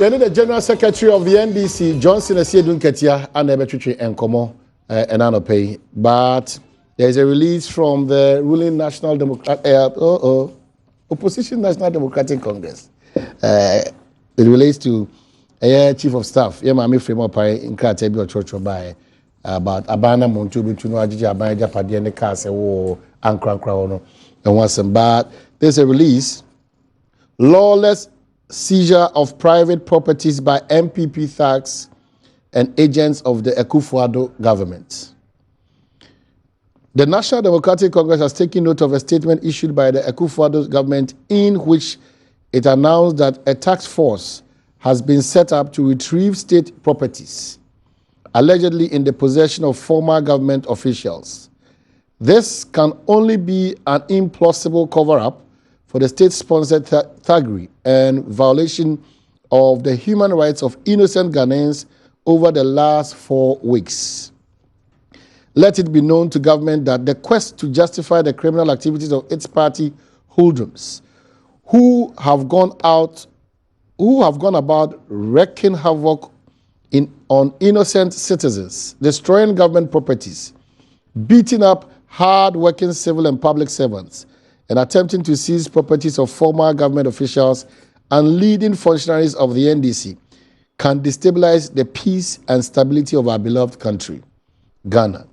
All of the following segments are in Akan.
Then the General Secretary of the NDC, Johnson Esiedun Ketia, and Ebetritri Enkomo and Anopay. But there is a release from the ruling National Opposition National Democratic Congress. It relates to Chief of Staff, Yemami Fremopai in Katebi or Church by about Abana Montubi to Ajija Abana Japadi and the Castle or Ankran Crown and once and bad. There's a release. Lawless seizure of private properties by MPP thugs and agents of the Akufo-Addo government. The National Democratic Congress has taken note of a statement issued by the Akufo-Addo government in which it announced that a task force has been set up to retrieve state properties, allegedly in the possession of former government officials. This can only be an implausible cover-up for the state-sponsored thuggery and violation of the human rights of innocent Ghanaians over the last 4 weeks. Let it be known to government that the quest to justify the criminal activities of its party hoodlums, who have gone about wreaking havoc on innocent citizens, destroying government properties, beating up hard-working civil and public servants, and attempting to seize properties of former government officials and leading functionaries of the NDC can destabilize the peace and stability of our beloved country, Ghana.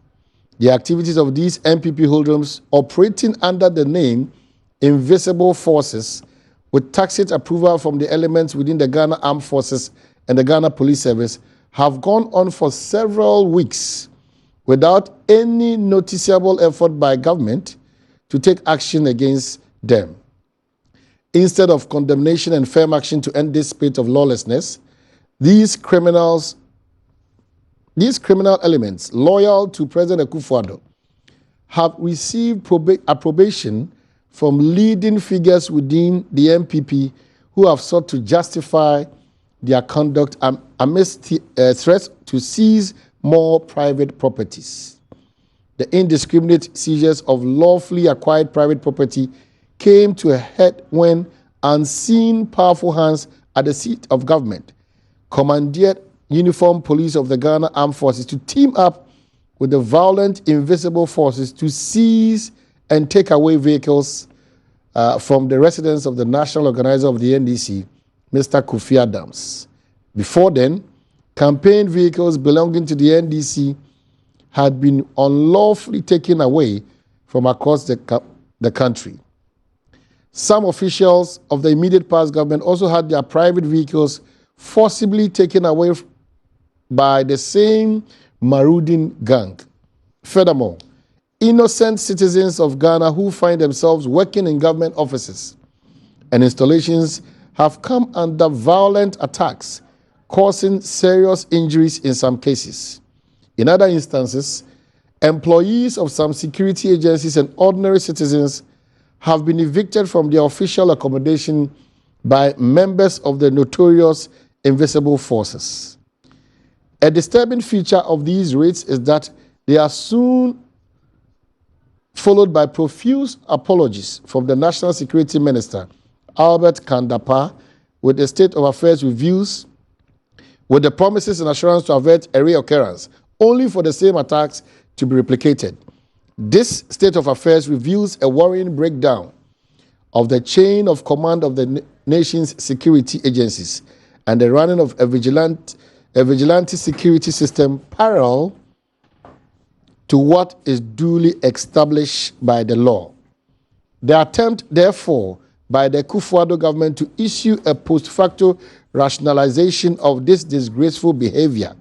The activities of these MPP holdings operating under the name Invisible Forces with tacit approval from the elements within the Ghana Armed Forces and the Ghana Police Service have gone on for several weeks without any noticeable effort by government to take action against them. Instead of condemnation and firm action to end this spate of lawlessness, these criminal elements loyal to President Akufo-Addo have received approbation from leading figures within the MPP who have sought to justify their conduct amidst threats to seize more private properties. The indiscriminate seizures of lawfully acquired private property came to a head when unseen powerful hands at the seat of government commandeered uniformed police of the Ghana Armed Forces to team up with the violent invisible forces to seize and take away vehicles from the residence of the national organizer of the NDC, Mr. Kofi Adams. Before then, campaign vehicles belonging to the NDC had been unlawfully taken away from across the country. Some officials of the immediate past government also had their private vehicles forcibly taken away by the same marauding gang. Furthermore, innocent citizens of Ghana who find themselves working in government offices and installations have come under violent attacks, causing serious injuries in some cases. In other instances, employees of some security agencies and ordinary citizens have been evicted from their official accommodation by members of the notorious Invisible Forces. A disturbing feature of these raids is that they are soon followed by profuse apologies from the National Security Minister, Albert Kandapa, with the State of Affairs reviews, with the promises and assurance to avert a reoccurrence, only for the same attacks to be replicated. This state of affairs reveals a worrying breakdown of the chain of command of the nation's security agencies and the running of a vigilante security system parallel to what is duly established by the law. The attempt, therefore, by the Akufo-Addo government to issue a post facto rationalization of this disgraceful behavior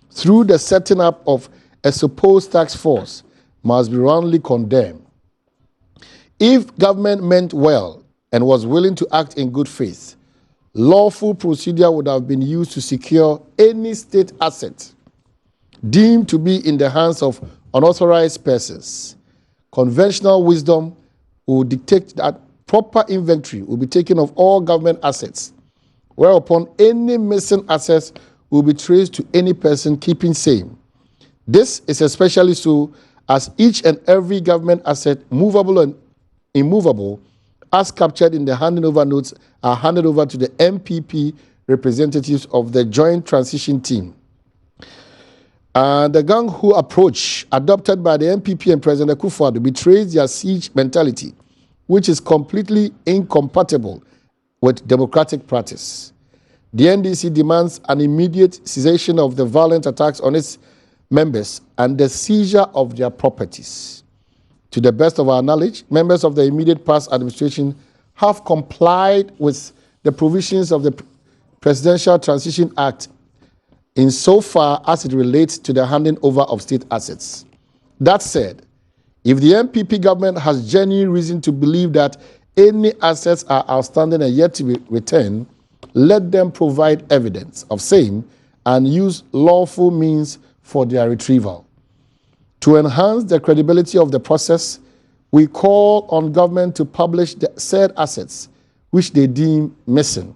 through the setting up of a supposed task force must be roundly condemned. If government meant well and was willing to act in good faith, lawful procedure would have been used to secure any state asset deemed to be in the hands of unauthorized persons. Conventional wisdom will dictate that proper inventory will be taken of all government assets, whereupon any missing assets will be traced to any person keeping same. This is especially so as each and every government asset, movable and immovable, as captured in the handing over notes, are handed over to the MPP representatives of the Joint Transition Team. The gung-ho approach adopted by the NPP and President Akufo-Addo betrays their siege mentality, which is completely incompatible with democratic practice. The NDC demands an immediate cessation of the violent attacks on its members and the seizure of their properties. To the best of our knowledge, members of the immediate past administration have complied with the provisions of the Presidential Transition Act insofar as it relates to the handing over of state assets. That said, if the NPP government has genuine reason to believe that any assets are outstanding and yet to be returned, let them provide evidence of same and use lawful means for their retrieval. To enhance the credibility of the process, we call on government to publish the said assets which they deem missing.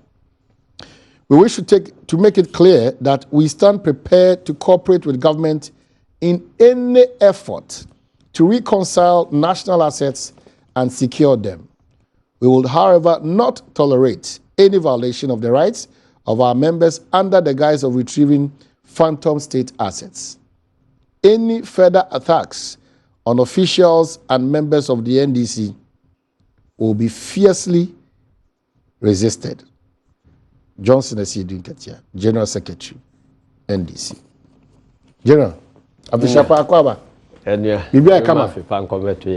We wish to make it clear that we stand prepared to cooperate with government in any effort to reconcile national assets and secure them. We will, however, not tolerate any violation of the rights of our members under the guise of retrieving phantom state assets. Any further attacks on officials and members of the NDC will be fiercely resisted. Johnson Asidu Nketia, General Secretary, NDC. General, Abishapa Akwaba. Bibi Akama.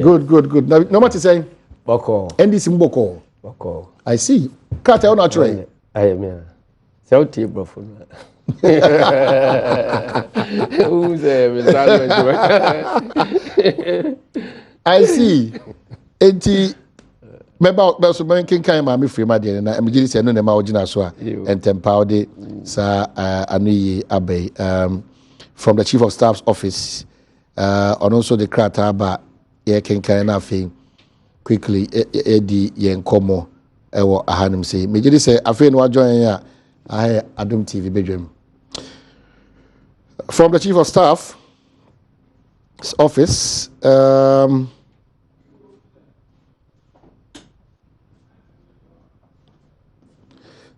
Good. No matter saying. Boko. NDC Mboko. Boko. I see. Kata on natural. I am. Sauti brofo. I see. Enti Meba so man kin kan ma me free ma de na emjiri se no ne ma ogina so a entempower de sa anuyi abey from the Chief of Staff's office and also the krata ba ye kin kan na fe quickly edi yen komo ewo ahanim say mejiri se afi no join ya Adom TV bedwam from the Chief of Staff's office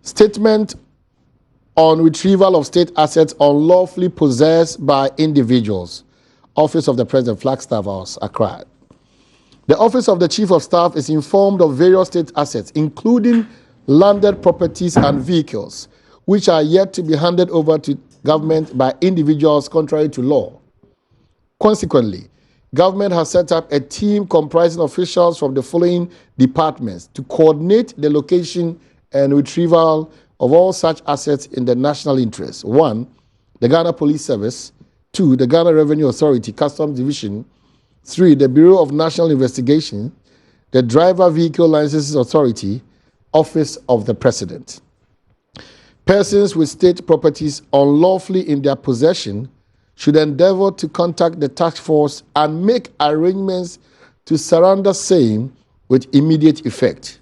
statement on retrieval of state assets unlawfully possessed by individuals. Office of the President, Flagstaff House, Accra. The Office of the Chief of Staff is informed of various state assets, including landed properties and vehicles, which are yet to be handed over to government by individuals contrary to law. Consequently, government has set up a team comprising officials from the following departments to coordinate the location and retrieval of all such assets in the national interest. 1, the Ghana Police Service. 2, the Ghana Revenue Authority, Customs Division. 3, the Bureau of National Investigation, the Driver Vehicle Licenses Authority, Office of the President. Persons with state properties unlawfully in their possession should endeavor to contact the task force and make arrangements to surrender same with immediate effect.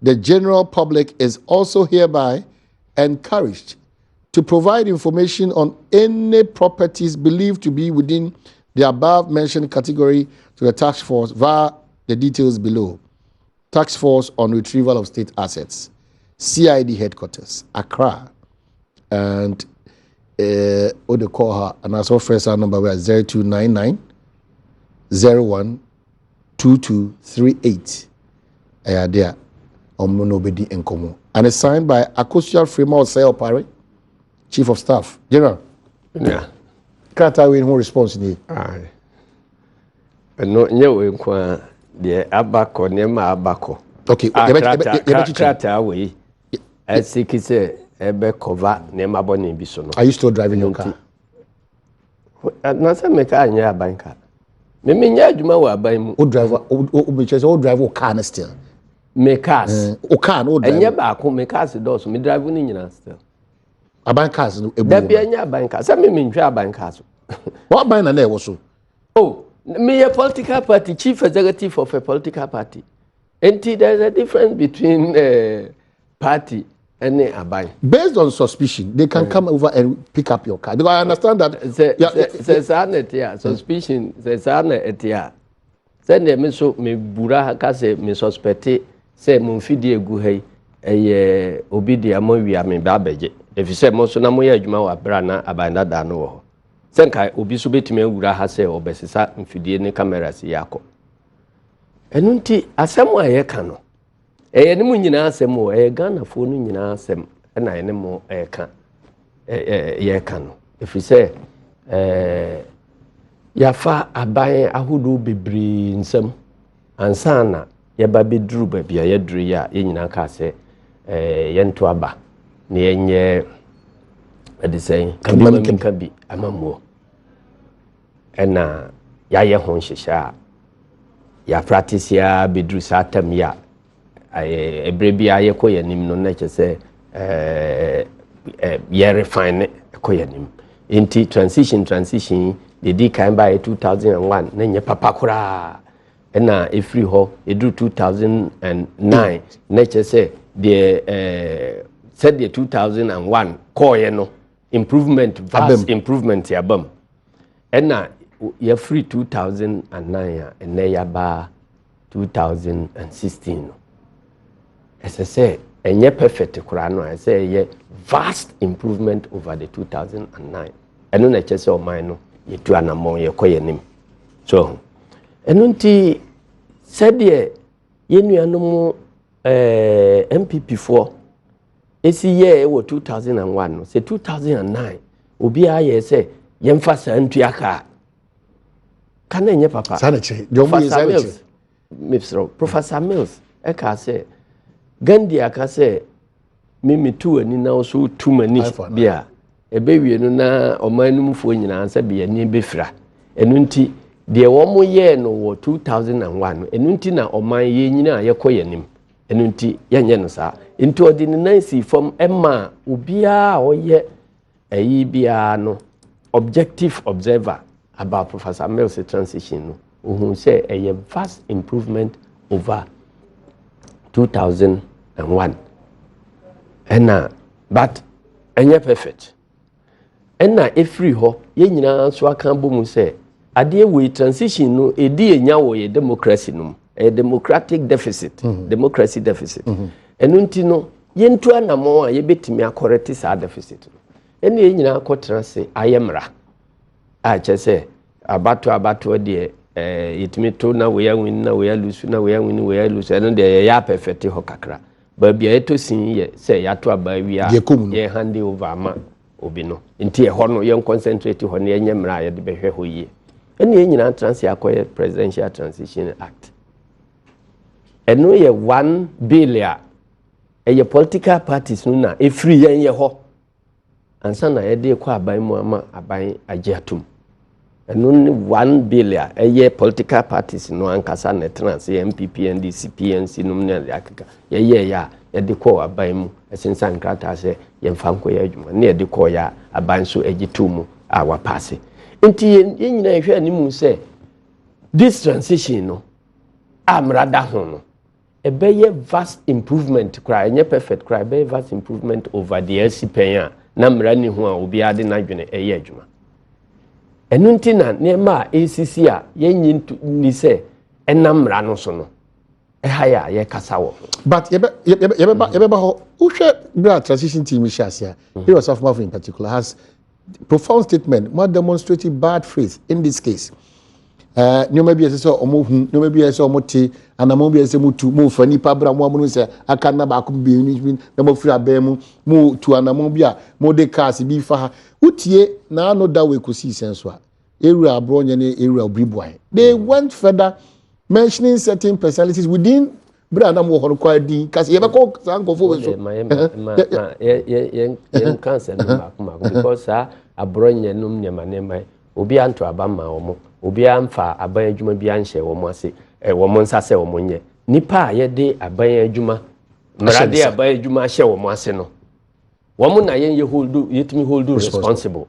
The general public is also hereby encouraged to provide information on any properties believed to be within the above mentioned category to the task force via the details below. Task Force on Retrieval of State Assets, CID Headquarters, Accra, and Ode call her and also first our number was 0299 01 2238. There. Nobody in common. And it's signed by Akosua Fremont Sayopare, Chief of Staff. General. Yeah. Can't I win who response need? Aye. But no, you inquire the abako, Nema abako. Okay, Krata away. As sick is a ebe cover, Nema Bonnie Bisono. Are you still driving your car? Not some make a near banker. Maybe Yajuma were by old driver car still. Make us. And yet back home make us doors, me driving in still. A bankers, there be a banker. Some mean try bankers. What bank and there was so? Oh, me a political party, chief executive of a political party. And there's a difference between party and a bank. Based on suspicion, they can come over and pick up your car. Because I understand that. There's suspicion, there's an Send me so me bura kase me suspect say mon fidie egu hey obi di amo wi ame ba beje efise mo so na mo ya adwuma wa bra na abanda da no ho senka obi so betime awura ha se obesisa mfidie ne cameras yakọ enu nti asem a ye ka no ne mu nyina asem o Ghana fo no nyina asem na ye ne mo ka ye ka no efise ya fa aban ahodo bebri nsem ansana ya ba beduru ba bia ya duru ya nyina ka se yento aba ne yenye adisɛn ka bi amamuo ɛna ya ye ho hyehyɛ ya practice ya beduru satam ya ebre bia ye kɔ yanim no na kyɛ sɛ ye refine kɔ yanim inti transition the kan by 2001 na nye papa kura ɛna efiri hɔ eduru 2009 na kyɛ sɛ said the 2001 call no improvement vast improvement yabam ena ya free 2009 ena ya ba 2016 no ese say enye perfect kura no ese ye vast improvement over the 2009 eno na chese o man no yetu anamon ye koyenim so eno nti said ye nuanom MPP 4 esi ye wo 2001 no se 2009 obi aye se yemfa santu aka kana enye papa sanache jomu sanache mipsro Professor Mills e ka se Gandhi aka se mimi tu ani na so tu mani bia ebewie no na omanumfo nyina ansa bia ni befira enu nti de wo mo ye no wo 2001 no enu nti na oman ye nyina yekoyanim enu nti yenye no sa nti odi ni nansi from emma obia oye ayi bia no objective observer about Professor Mills transition no who say a vast improvement over 2001 ena but enye perfect ena every ho ye nyina so aka bomu say ade we transition no edi enya wo ye democracy no a democratic deficit democracy deficit enu nti no yentu anamo a ye betimi akoreti sa deficit no ena ye nyina akotra se ayemra a chese abato de yetimi to na we ya win na we ya lusu na we ya win we ya lusu eno de ya perfect ho kakra ba bia eto sin ye se ya to aba wi a ye hand over ama obi no nti ye ho no ye concentrate ho ne ye nyemra ye de behwe ho yie ena ye nyina trans ya koye presidential transition act eno ye 1 billion ye political parties no na efiri yen ye ho ansa na ye de kwa aban mu ama aban agiatum eno 1 billion ye political parties no ankasa na trans MPP NDC PNC no ne akaka ye ya de kwa aban mu esensan krata se ye mfanko ye adwuma ne de kwa ya aban so agitum a wa pass nti ye nyina ehwe animu se this transition no amrada ho no ebeye vast improvement cry enye perfect cry ebeye vast improvement over the LCPN na mrani ho a obi ade na dwene eye adwuma enu nti na nema ACC a yenyi ni se enamra no so no ehaya ye kasa wo but yebe ho uhwe bra transition team shasia here was of in particular has profound statement more demonstrating bad faith in this case nyoma bi ese omohu nyoma bi ese omoti anamo bi ese mutu mu fani pabra mu amunu se aka na ba ko bi ni na mo fira ba mu tu anamo bi a mo de cars bi fa utie na ano da we kosi senso a area abronye ne area obriboy they went further mentioning certain personalities within brand mo horo kwa din kasi ye be ko sanko fo so ye cancer no ma because abronye num ne manema obi anto abama omo obi amfa aban adwuma bi anhye wo mo ase wo mo nsa se wo mo nye nipa a ye de aban adwuma mrade aban adwuma hye wo mo ase no wo mo na ye hold responsible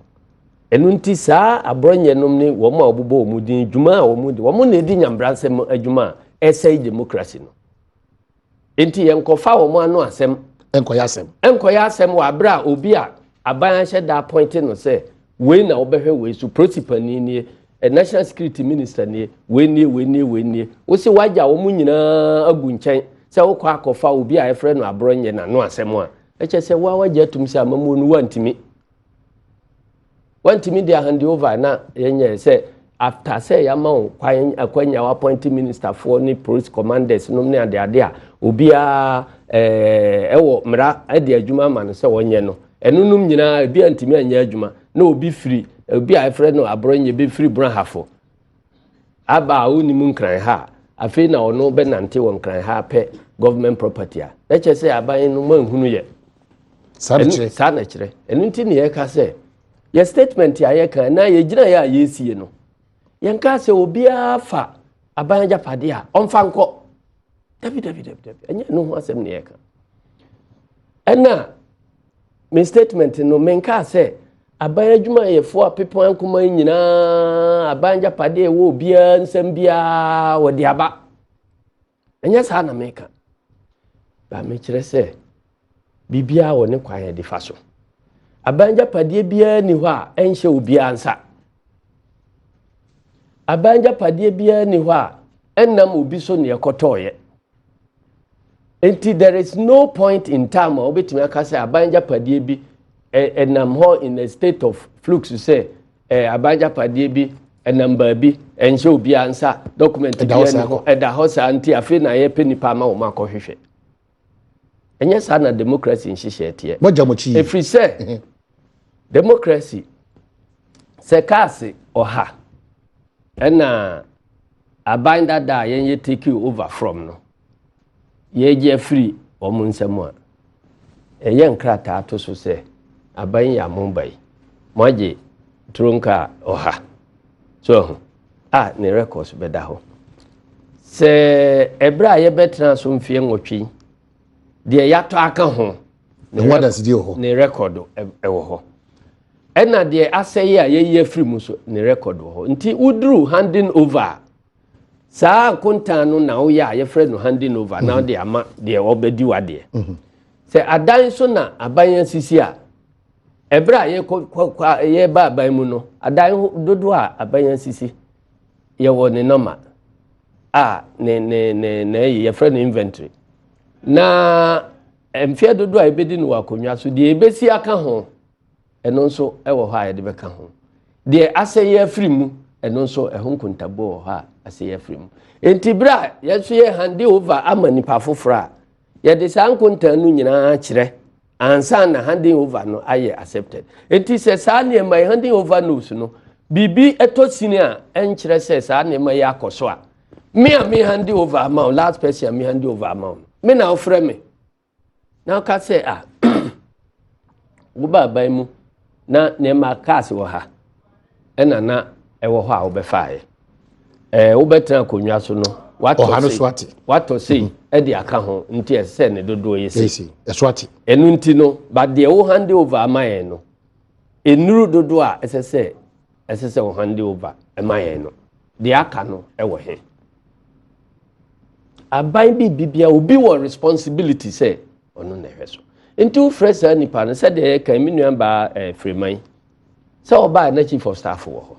enu nti saa abronye nom ni wo mo obubo wo mu din dwuma a wo mo na edi nyambransem adwuma essay democracy no enti ye nkofa wo mo ano asem enkoya asem wa bra obi a aban hye da appoint no se we na obehwe we su principal ni national security minister ni we ni wo se waja wo mu nyina agu nchen sɛ wokɔ akɔfa obi a ɛfrɛ no abronye na no asɛm a ɛkyɛ sɛ wagye atum sɛ amamu no wantimi de hand over na yenye sɛ after say yama wo kwanya wa appoint minister for ni police commanders no ne ade a obia ɛwɔ mra ade adwuma ma no sɛ wonye no ɛnunum nyina bia ntimi anya adwuma na obi free obi a ɛfrɛ no abronye be free branhafo aba oni mu nkran ha afei na ono be nante won nkran ha pɛ government property a ɛkyɛ sɛ aban no manhunu ye sa na kyerɛ ɛnu nti ne yɛ ka sɛ ye statement ya ye kan na ye gina ya yesie no ye nka se obi afa aban japade a onfa nko david enye no ho asem ne ye kan ena me statement no me nka se aban adwuma ye fo apepo ankoma nyina aban japade wo obi nsem bia wo de aba enye sa na me ka ba me kire se bibia wo ne kwan ye de fa so abanja padie bia ni hɔ a ɛnhyɛ obi ansa abanja padie bia ni hɔ a ɛnam obi so ne ɛkɔtɔɔyɛ enti there is no point in time a obetumi aka sɛ abanja padie bi ɛnam hɔ in a state of flux sɛ abanja padie bi ɛnam baabi ɛnhyɛ obi ansa document bia ni hɔ ɛda hɔ saa nti afei na yɛ pɛ nipa ma wo ma kɔhwehwɛ ɛnyɛ saa na democracy nhyehyɛ tie ɛfiri sɛ democracy se kasi oha ena abanda da yenye take over from no ye free omun nsemu a eye nkrata ato so se aban ya mumbai moje trunka oha so ne records beda ho se ebra ye betra so mfie nwotwe de yato aka ho ne record ewo ho ena de aseye a ye free mu so ne record ho nti udru handing over saa kontan no na wo ya ye frɛ no handing over na de ama de obedi wade se adan so na aban sisi a ebra ye ba aban mu no adan dodo a aban sisi ye wo ne normal ne ye frɛ no inventory na emfia dodo a ebedi no akonwa so de ebesi aka ho eno nso ewo ha ye de beka ho de aseye free mu eno nso ehun nkontabo ho ha aseye free mu enti bra yeso ye hande over amani pa fofora ye de san kontan nu nyina kire ansa na handing over no aye accepted enti se saa ne mai handing over no so no bibi etosini a enkire se saa ne mai akoso a me handing over amount last person me handing over amount me na ofre me na ka se wo ba ban mu na nema kasi wo ha ena na ewo ho a wo befaaye wo betra konwa so no wato sei e de aka ho nti ese ne dodo yesi eswati enu nti no ba de wo hand over amaye no enuru dodo a ese wo hand over amaye no de aka no ewo he aban bibia obi wo responsibility say ono na hweso nti wo fresa nipa no se de kan minua ba freeman se oba na chief of staff wo ho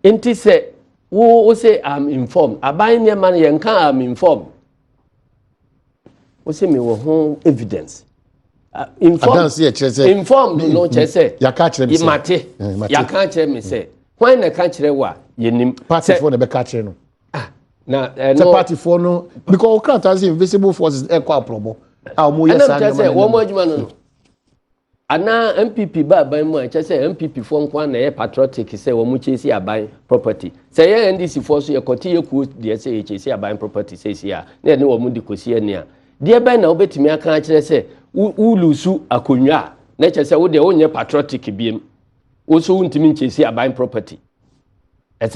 nti se wo say I'm informed aban ne man ye nka I'm informed wo say me wo ho evidence informed no chese ya ka kire me se imate ya ka kire me se when na ka kire wa yenim party for na be ka kire no na no party for no because we can't as invisible forces ekwa aprobo mo yesa na wo mo adwuma no ana MPP ba ban mu a chese MPP fo nkwa na ye patriotic se wo mu chesi aban property se ye NDC fo so ye koti ye ku de se ye chesi aban property se sia na ne wo mu di kosi ani a de ban na obetimi aka akire se ulusu akonwa na chese wo de wo nye patriotic biem wo so untimi chesi aban property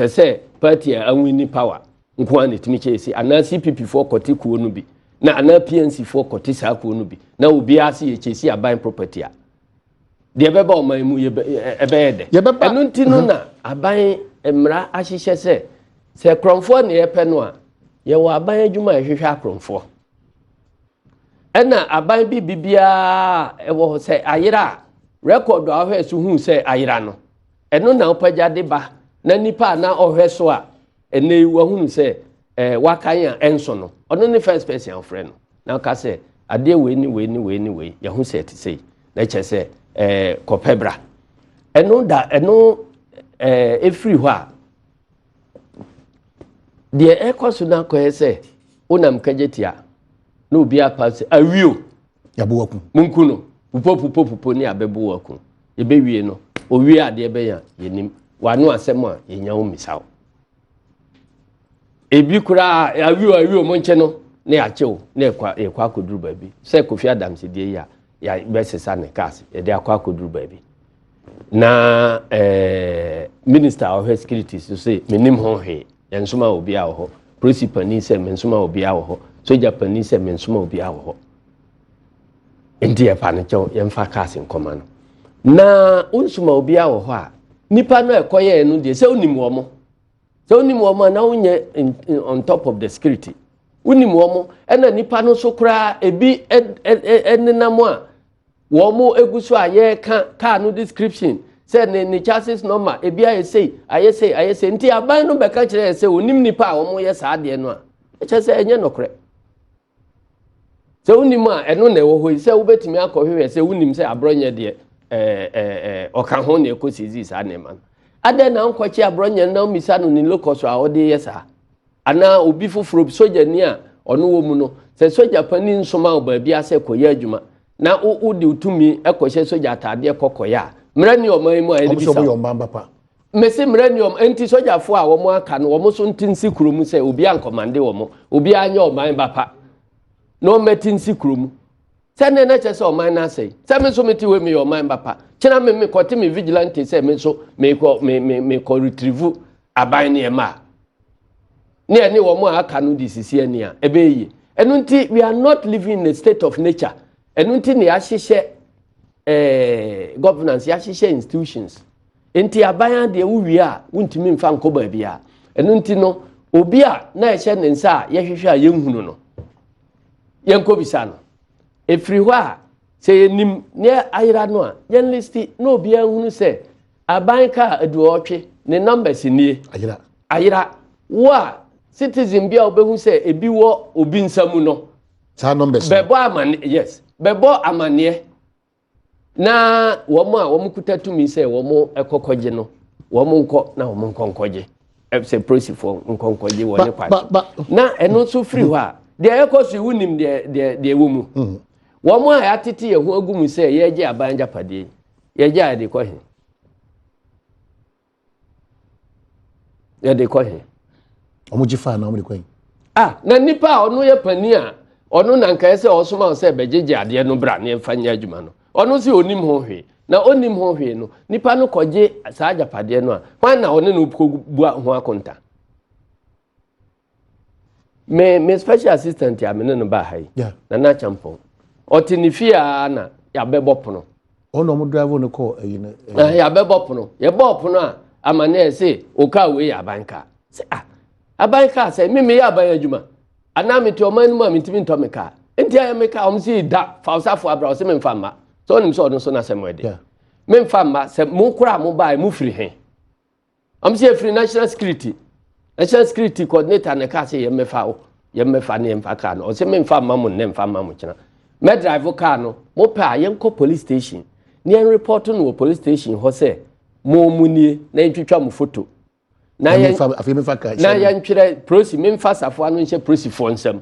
se party a anwini power nkwa na timi chesi ana CPP fo koti ku onu bi na ana PNC fo koti sa ku onu bi na obi ase ye chesi aban property a de beba o man mu ebe enu ntino na aban emra ahihye se kromfo na ye pe no a ye wo aban adwuma ehwehwe akromfo ena aban bibia ewo se ayira record ahwe so hu se ayira no enu na opagade ba na nipa na ohwe so a ene wo hu se wakan a enso no ono ne first person friend no na ka se ade we ni ye hu se te sei na che se kopebra eno da eno efiri ho a de ekoso na ko se onam kajetia na obi apa se awio yabo waku munkuno pupo ni abebu waku ebe wie no owie ade be ya yenim wanu asem a yenya wo misaw ebi kura awio mo nche no na ya chew na ekwa koduru baabi se Kofi Adom se die ya besesa ne cars e de akwa koduru baabi na minister of security so say menim ho hwe yensoma obi a ho principal ni se mensoma obi a ho soja pani se mensoma obi a ho enti e pa ne chew yemfa cars nkoma no na unsuma obi a ho a nipa no ekoye no de se onim wo mo na unye on top of the security unim wo mo ena nipa no so kura ebi enenamo a wo mo eguso aye ka no description say ne chassis number ebi aye say nti aban no beka kire say onim nipa a wo mo ye saa de no a eche say enye nokre say unim a eno na wo ho say ubetimi akohwe say unim say abronye de oka ho na ekosizi saa ne man ade na nkwachi abronye na misa no ni lokoso a ode yesa ana obi foforo soja ni a ono wo mu no se soja pani nsoma oba bia se koya adwuma na udi utumi ekwohye soja atade ekokoya mrani oman mu a ede bisa obo yomba papa mese mrani enti soja fo a wo mo aka no wo mo so ntinsi kuromu se obi ankomande wo mo obi anya oman papa no metinsi kuromu sene na chese oman na sei se me so meti we me oman papa kina me kote me vigilante se me so me ko retrieve aban ne ma ne ani wo mo aka no disisi ani a ebeyi enu nti we are not living in a state of nature enu nti ne ahihye governance ahihye institutions enti aban de wuwi a wuntimi mfa nkoba bia enu nti no obi a na ehye ne nsa a yehwehwe a yenhunu no yenkobisa no efiri ho a se yenim ne ayira no a yen listi no obi anhunu se aban ka aduotwe ne numbers nie ayira wa citizen bia obehu se ebi wo obi nsamu no sa numbers bebo amane yes bebo amane na womo a womo kutatumi se womo ekokoje no womo nko na womo nkonkoje se prosifo nkonkoje wo ne kwa na eno so free ho a de ekosi wunim de womu womo a atete ye ho agum se yeje abanja pade yeje ade ko he ya de ko he omujifa na omri kwen na nipa onu ye pani a onu na nka ese osoma se bejeje ade no bra ne fanya adwuma no onu si onim ho hwe na onim ho hwe no nipa no koje saa japade no a kwan na onu no bua ho akonta me special assistant ya me no ba hai na champo otinifia na ya bebopono ono mo drive no call ya bebopono ye bopono a amane ese oka we ya banka se abanka se me ya ban adwuma ana meti oman mu amintimi ntomeka enti ya meka omsi da fausafo abra o se me mfama so onim so odun so na se mwede me mfama se mu kura mu bai mu firi he omsi e firi national security coordinator na ka se ye mefa ne mfa ka no o se me mfama mu ne mfama mu kina me drive car no mo pa yenko police station ni en report no police station ho se mo munie na ntwitwa mu photo na yan twire prosi memfa safo anu nche prosi fo nsam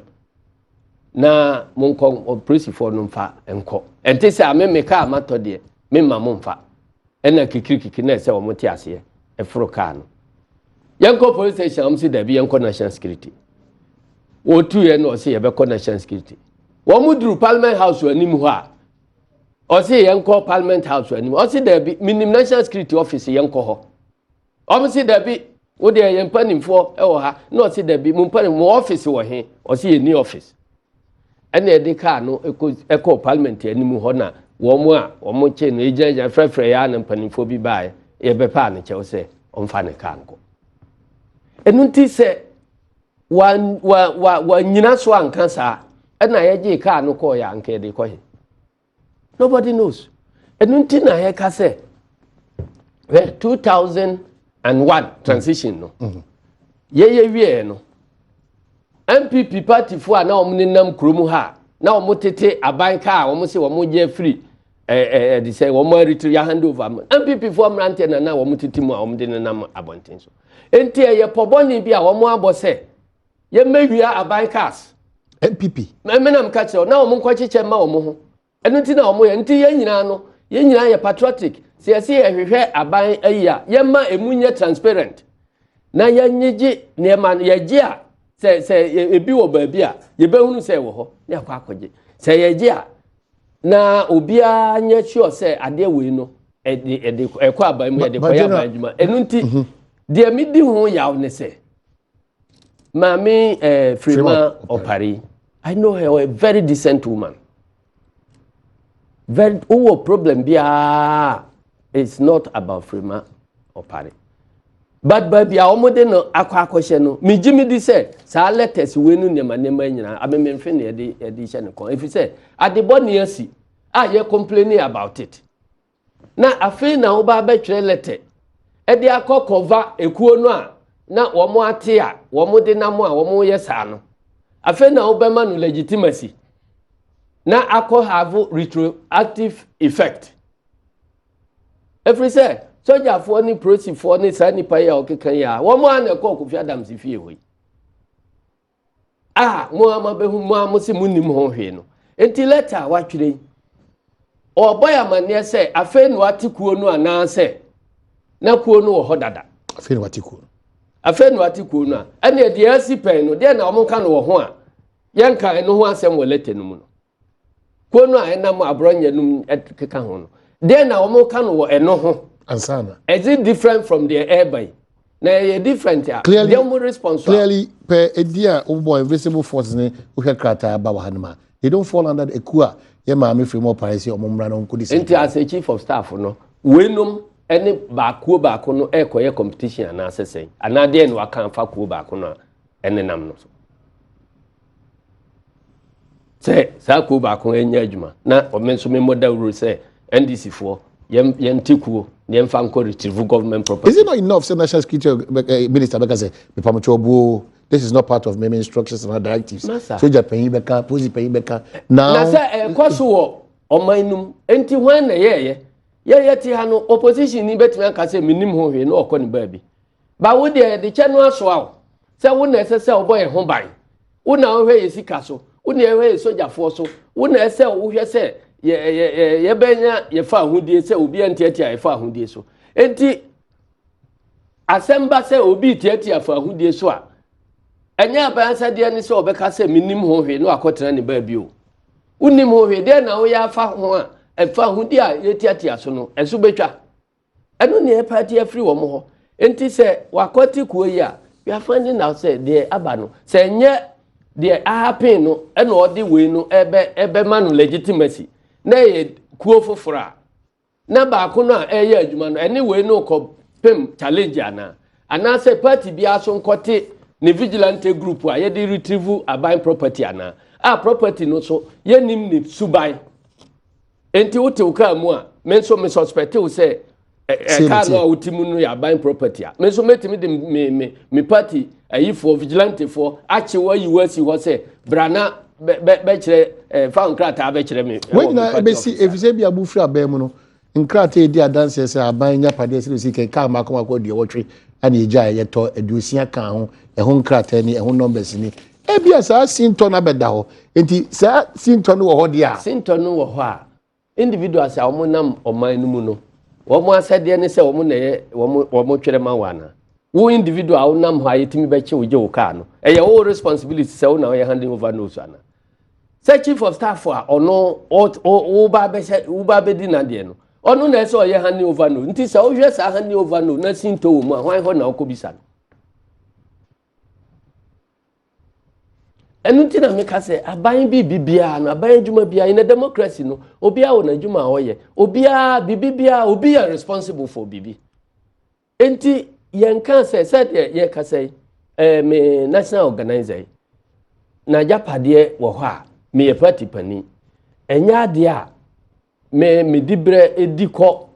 na monko prosi fo no mfa enko ente se ameme ka amato de memma mo mfa ena kikirikiki na se wo mote ase efro ka no yanko police station am si da bi yanko national security wo tu ye no se ye be ko national security wo mudru parliament house anim ho a o se yanko parliament house anim o se da bi minim national security office yanko ho o se da bi wo de ye mpanimfo e wo ha na o se da bi mu mpanim mo office wo he o se ye ni office ene de ka no eko parliament anim ho na wo mo che no ejaja frefre ya na mpanimfo bi bae ye be pa ne che wo se o mfa ne ka nko enu nti se wa nyina so anka saa ena ye je ka no ko ya anka de ko he nobody knows enu nti na ye ka se 2001 transition no ye wie no MPP party fo na omni nam kromu ha na omo tete aban ka omo se omo je free they say omo retire ya hand over MPP for mrante na omo tete mu a omo de nam abonten so enti ye poboni bi a omo abose ye mehwia aban cars MPP menam ka che na omo nkwachiche ma omo ho eno ti na omo ye enti ye nyina ye patriotic se ye hwehwe aban ayia ye ma emunye transparent na ye nyigi ne ma ye gi a se ebi wo ba bi a ye behunu se wo ho ne akwa akwaje se ye gi a na obia nya sure se ade we no ekwa aban mu ye de koya aban djuma eno nti de mi di ho yaw ne se mami Frima Opari I know her a very decent woman very problem bia it's not about Frima Opari but baby a omode no akwa no mi jimi di say sa letters we nu nema nyina amememfe na edi hye ne kon if say adebo ne asi ye complaining about it na afi na wo ba betwere letter edi akokova ekuo no a na wo mo ate a wo mo de nam a wo mo ye sa no afi na wo be ma no legitimacy na have retroactive effect every say soldier for ni prosi for ni sa ni pa ya okekan ya wo mo an e ko Kofi Adams fie hoyi mo amabehu mo amosi munim ho hwe no enti letter wa twire oboy amane se afi no atikuo no ana se na kuo no wo hodada afi no atikuo no ene de asi pen no de na omo ka no wo ho a yenka eno ho asem wo letter no mu no kuo no a enam abronya num keka ho no de na omo ka no wo eno ho ansana is it different from the airby na different ya clearly response clearly per edia obo invisible force ne wo krata ba wa hanma they don't fall under the ekua ye maame Frima Opari se omomra no nkodi se enti as a chief of staff no wenum ene baako no ekoye competition ana asesen ana de no aka fa kuo baako no ene nam no se sa kuo baako enya adwuma na omenso me model rule se NDC for yem tikuo yem fa nko retrieve government property. Is it not enough say national security minister beka say me pamochobo this is not part of my instructions and directives soldier pen beka police pen beka now na say kwaso wo omanum enti hwan na ye ti ha no opposition ni betime aka say minim ho hwe na okọ ni baabi ba wo de che no aso awo say wo na ese oboy ho ban wo na hwe yesika so wo na hwe soldier fo so wo na ese wo hwe say ye benya ye fa ahudie se obi antiatia ye fa ahudie so enti asemba se obi tiatia fa ahudie so a enya abansa de ni se obeka se minim ho hwe no akotena ne ba bi o unim ho hwe de na wo ya fa ho a e fa ahudie a ye tiatia so no enso betwa eno ne e party afri wo mo ho enti se wakoti kuo yi a we are finding out say de aba no se nye de happen no e no odi we no ebe ma no legitimacy na ye kuo fofora na baako no a eye adwuma no anyway no ko pem challenge ana say party bia so nkote ne vigilante group a ye de retrieve aban property ana property no so ye nim ne subai enti wote uka mu a me so me suspect we say ka no utimu no ya aban property a me so metimi de me party ayi for vigilante for achi wa yiwasi ho say brana be kire fa nkrata be kire me when na be si efise bia bu fira ba mu no nkrata edi adanse se aban nya pade se si ka ma ko de wotwe ana eja ye to aduosia kan ho ho nkrata ni ho numbers ni e bia sa sinto na beda ho enti sa sinto no wo ho dia sinto no wo ho a individuals a wo nam oman no mu no wo mo asede ne se wo mo na ye wo mo twere ma wana wo individual wo nam ho ayetimi be che wo je wo ka no e ye wo responsibility se wo na ye handing over no so ana say chief of staff a ono o ba be di na de no ono na se o ye handing over no nti se o hwe sa handing over no na sinto wo mu a hwan ho na okobisa no enu nti na meka se aban bibia no aban djuma bia in a democracy no obia wo na djuma hoye obia bibia obi are responsible for bibi enti yenka se said ye ka say me national organizer na japade wo ho a me ye party pani enya de a me dibre ediko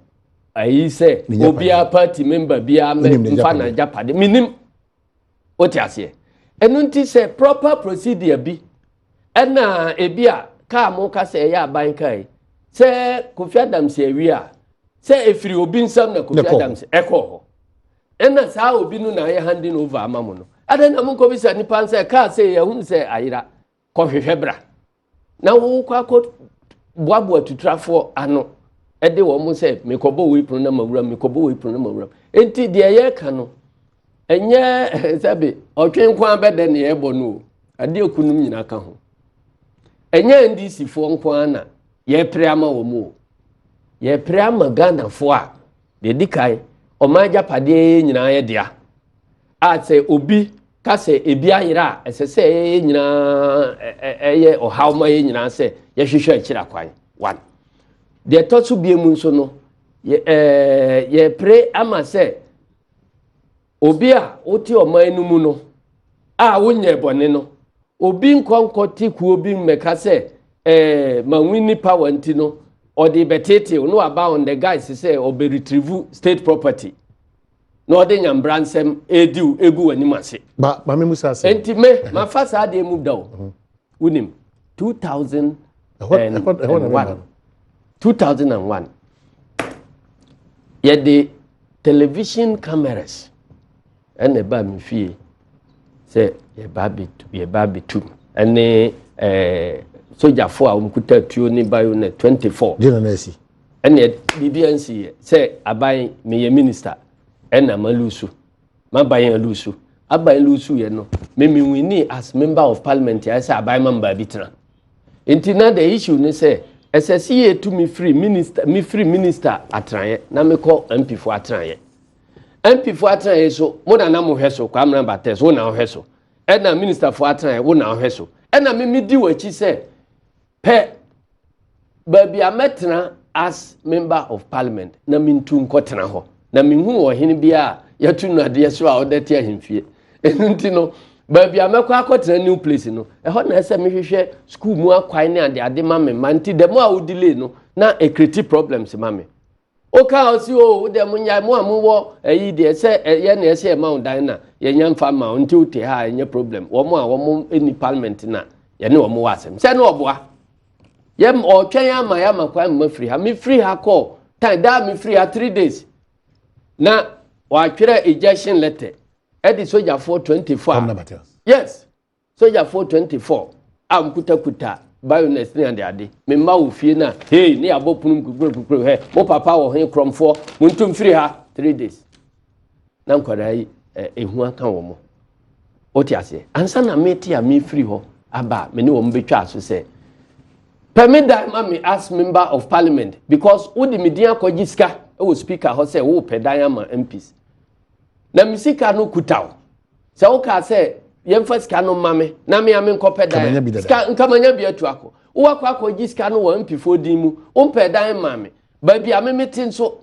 ayi se obia party member bia me mfa na japade minim oti ase enu nti se proper procedure bi ena ebi a car mo ka say ya ban kai say Kofi Adam se wi a say efiri obi nsam na Kofi Adam se ekọ ena saa obi no na ye handing over amamu no adan na mo ko bi say nipa say car say ye hu say ayira ko hwehwe bra na wo kwa ko boabo atutrafo ano ede wo mo say mekobo we pro na mawura mekobo we pro na mawura enti de ye ka no enye sabe otwen kwa bede ne ebo no ade okunum nyina ka ho enye ndc fo nkwa na ye preama wo mu ye preama Ghana fo a de dikai o maja pade nyina ye dia a se obi ka se ebi ayira esese ye nyina eye o hawma ye nyina se ye hwehwe akira kwan one de totu biemu nso no ye pre ama se obi a oti oman nu mu no a wonye bone no obi nkonkoti ku obi mmeka se manwini power ntino or the betete no about on the guys say obe retrieve state property no de nyambransem ediu egu animase ba me musa say enti me ma fasa de mu daw unim 2001 ye the television cameras ene ba mi fie say ye babi tu ene soja fo a umkuta tuo ni bayo ne 24 dina na si ene bibiansi say aban me ye minister ena malusu mabayan lusu aban lusu ye no me wini as member of parliament ya say aban member bitran enti na the issue ni say SSE to me free minister atraye na me call MP for atraye MP for atraye so mo na mo hweso kwa amran bates wo na hweso ena minister for atraye wo na hweso ena me di wachi say pe baby ametna as member of parliament na mintu nkotena ho na minhu wo hene bia yatu no ade so a odete ahemfie enti no baby amekwa akotena new place no ho na ese mehwehwe school mu akwan ne ade mame manti dem a udile no na ekriti problems mame oka osi o dem nya mu amuwo eyi de ese ye na ese e ma dan na ye nya mfa ma unti uti ha enye problem wo mu a wo mu eni parliament na ye ne wo mu wasem se na oboa yem o twen ama ya makwa ma free ha me free ha call time da me free ha 3 days na wa twere ejection letter edi soldier for 24 yes soldier for 24 am kuta bioness ni ade me ma wo fie na hey ni abopunum kukuru he mo papa wo he kromfo mo ntum free ha 3 days na nkwara yi ehu aka wo mo oti ase ansa na meti a me free ho aba me ni wo mbetwa aso se permit that mami as member of parliament because udi media kojiska e wo speaker ho say wo pedan ma MPs na misika no kutaw se wo ka say yemfa sika no mame na me ame nkopedan sika nkamanya bi atu ako wo akwa kojiska no wo MP fo din mu wo pedan mame ba bi ame metin so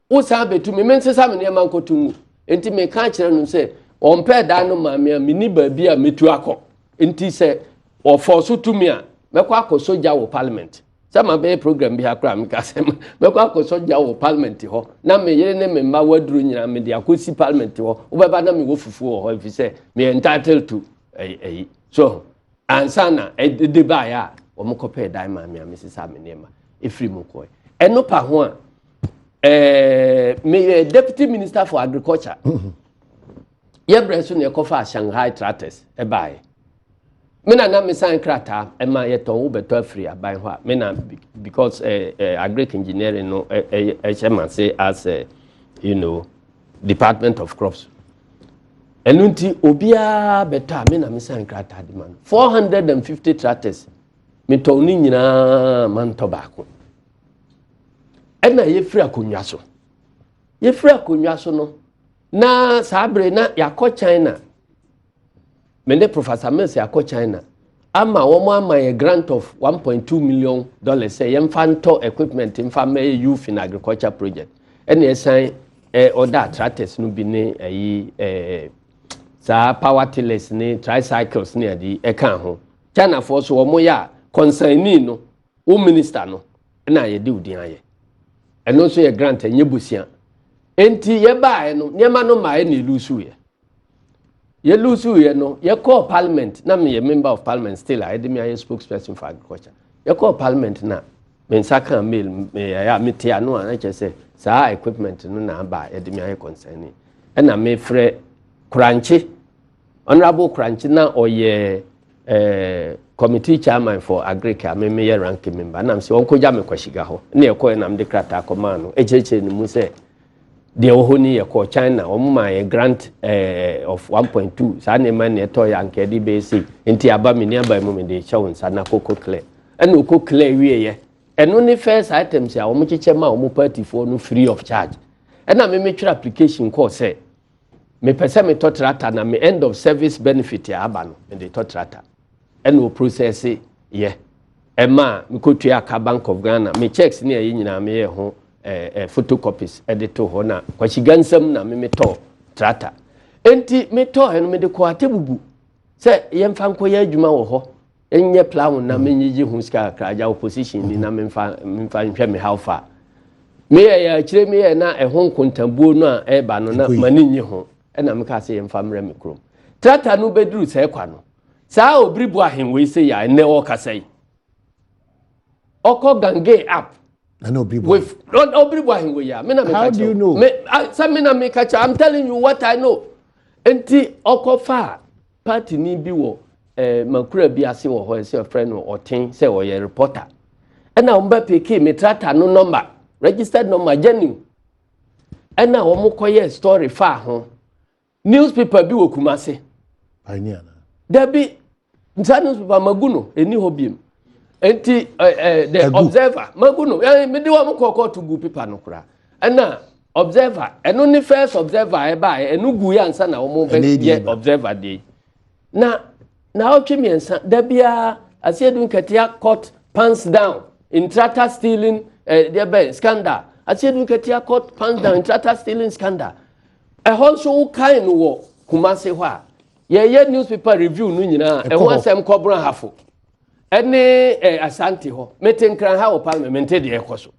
wo sa betu me nsesa me ne man kotungu enti me ka kire no say wo pedan no mame me ni ba bi a metu ako enti say o force to me a mekwa ko soja wo parliament sama be program bi akra me ka sem mekwa ko soja wo parliament ho na me yere ne me ma waduru nyina me dia ko si parliament ho wo beba na me wo fufu ho if say me entitled to so ansana de ba ya wo mo ko pay dai ma me sisa me nema efri mo ko eno pa ho a me deputy minister for agriculture ye breso ne ko fa Shanghai Tractors e bai mena na me sign krata e ma ye ton wo beto free aban ho a mena because agric engineering no chairman say as you know department of crops enunti obia beto mena me sign krata de man 450 tractors me ton ni nyina man to baako ena ye free akonwa so no na sabre na yakọ China mende Professor Messi akọ China ama womo ama a grant of $1.2 million say yemfanto equipment mfa youth in agriculture project ene esan order tractors no bi ne sa power tillers ni tricycles ni adi eka ho China for so womo ya concerning no wo minister no na ye de udin aye eno so ye grant enye busia enti ye ba no niema no ma e lusu ye lusu ye no ye call parliament na me ye member of parliament still I dey me a spokesperson for agriculture You call parliament na. Me nsaka mail me ya meti anu an che say saa equipment no na ba ye de me aye concern. E na me frɛ Kranchi honorable Kranchi na oye committee chairman for agriculture me rank member na say onko ja me kwashiga ho na ekɔ na me de krata akɔma no echeche ni mu say de wo ni ekɔ China omma ye grant of 1.2 saa na man ne to ya nkedi basic nti aba me ni aba mu me de chew nsa na koko clear ɛna okɔ clear wie ye ɛno ni first items ya wo chiche ma wo party for no free of charge ɛna me twerɛ application call say me pese me to tractor na me end of service benefit ya aba no me de to tractor ɛna o process ye ɛma me kotua ka Bank of Ghana me checks ne ayi nyina me ye ho photocopies edito ho na kwashigansam na me to tractor enti me to eno me de ko atebubu se yemfa nko ye adwuma wo ho enye plan na me nyigi hu ska kraja opposition ni na me mfa nhwe me how far me ya kire me na ehon kontambuo no a eba no na mani nyi ho ena me ka se yemfa mra me krom tractor no beduru se kwa no saa obribu ahenwe se ya ene o kasai oko gange up and obribu with obribu ahenwe ya me na me ka. How do you know? Me ka I'm telling you what I know. Enti oko fa party ni bi wo makura bi ase wo ho se friend no oten se wo ye reporter ena omba peke me tractor no number registered number genuine ena wo mo koye story fa ho newspaper bi wo Kumase pioneer there be newspaper maguno eni hobiem enti the observer maguno me de wo mo kokko to gu paper no kura ena observer eno ni first observer e ba enu gu ya nsa na wo mo be observer dey na otwe miensa da bia asiedu nkatia court pants down in tractor stealing there scandal asiedu nkatia court pants down in tractor stealing scandal honso kind wo Kumase ho a ye newspaper review no nyina ho asem kobro hafo ene asante ho metenkran ha wo parliament de ekoso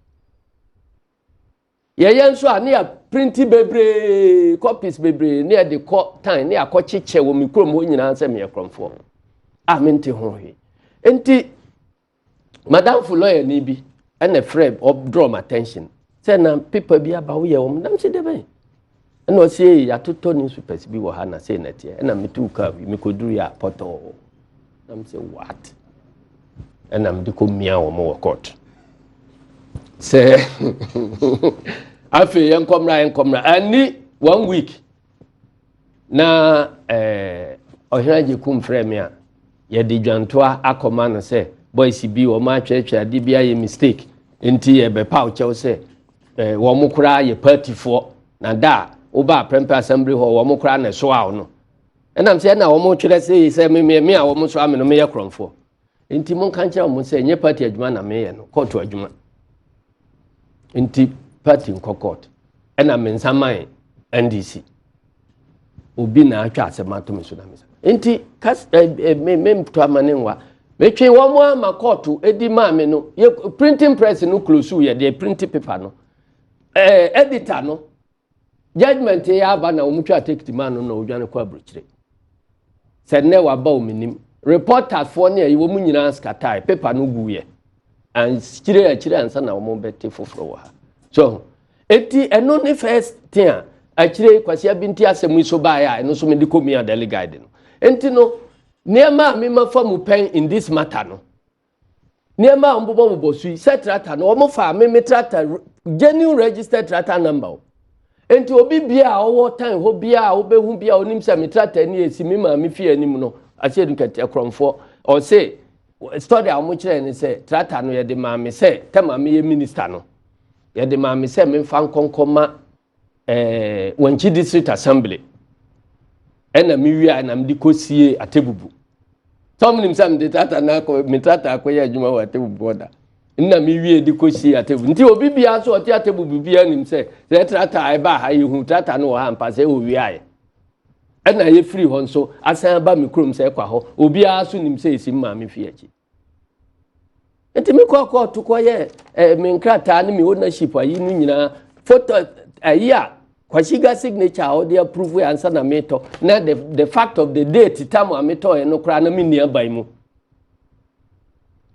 ye nso a ne ya print bebre copies bebre ne de ko time ne akɔkyeche wo mikrom ho nyina ansem ye kromfo amente ho he enti madam for lawyer ni bi ene freb draw my attention say na people bi aba wo ye wo nam se de ben ene o say ya toto ni super bi wo ha na say na tie ena metu ka mi koduru ya poto nam say what ena mdi ko mia wo mo court say afi yenkomra ani 1 week na ohiraje kum frame a ye di dwantoa akoma no se boys bi wo ma twetwe ade bia ye mistake enti ye be paw chew se wo mo kura ye party for na da wo ba prempe assembly ho wo mo kura na so aw no enam se na wo mo twere se me a wo mo so ame no me ye kromfo enti mon kan kira mo se nye party adwuma na me ye no court adwuma enti party in court ena mensaman NDC obi na atwa asemato me so na me enti kas me to amanenwa metwe wo mo ama court edi ma me no ye printing press no close ye de print paper no editor no judgment ya aba na omutwa take man no na odwane kwa bruchire se ne wa ba ominim reporters for ne yi wo mu nyina scatter paper no gu ye and chire ansa na wo bete foforo wa so eti eno ne first thing a chire kwasi abinti asemu so ba ya eno so me di komi adele guide no enti no niema me ma fa mu pen in this matter no niema mbobo sui set tractor no mo fa me tractor genuine registered tractor number enti obi bia owo time ho bia obehu bia onim se me tractor ni esi me ma me fi anim no ase du kete kromfo o say story a mo kire ni se tractor no ye de ma me se tema me ye minister no ye de ma me se me fa nkonkoma wanchi district assembly ena mi wi na mdi kosie atebubu tomnim sam de tractor na ko me tractor akoye adwuma wa atebubu oda nna mi wi di kosie atebubu nti obi bia so oti atebubu bia nim se tractor ai ba ha yehu tractor no ha mpa se o wi ai ena ye free ho nso asan ba mi krom se kwa ho obi a so nim se esi ma me fi achi enti mi ko to ko ye me nkrata ne me ownership ayi nu nyina photo ayi kwashiga signature how they approve answer na meto na the fact of the date time ameto no kra na me nia bai mu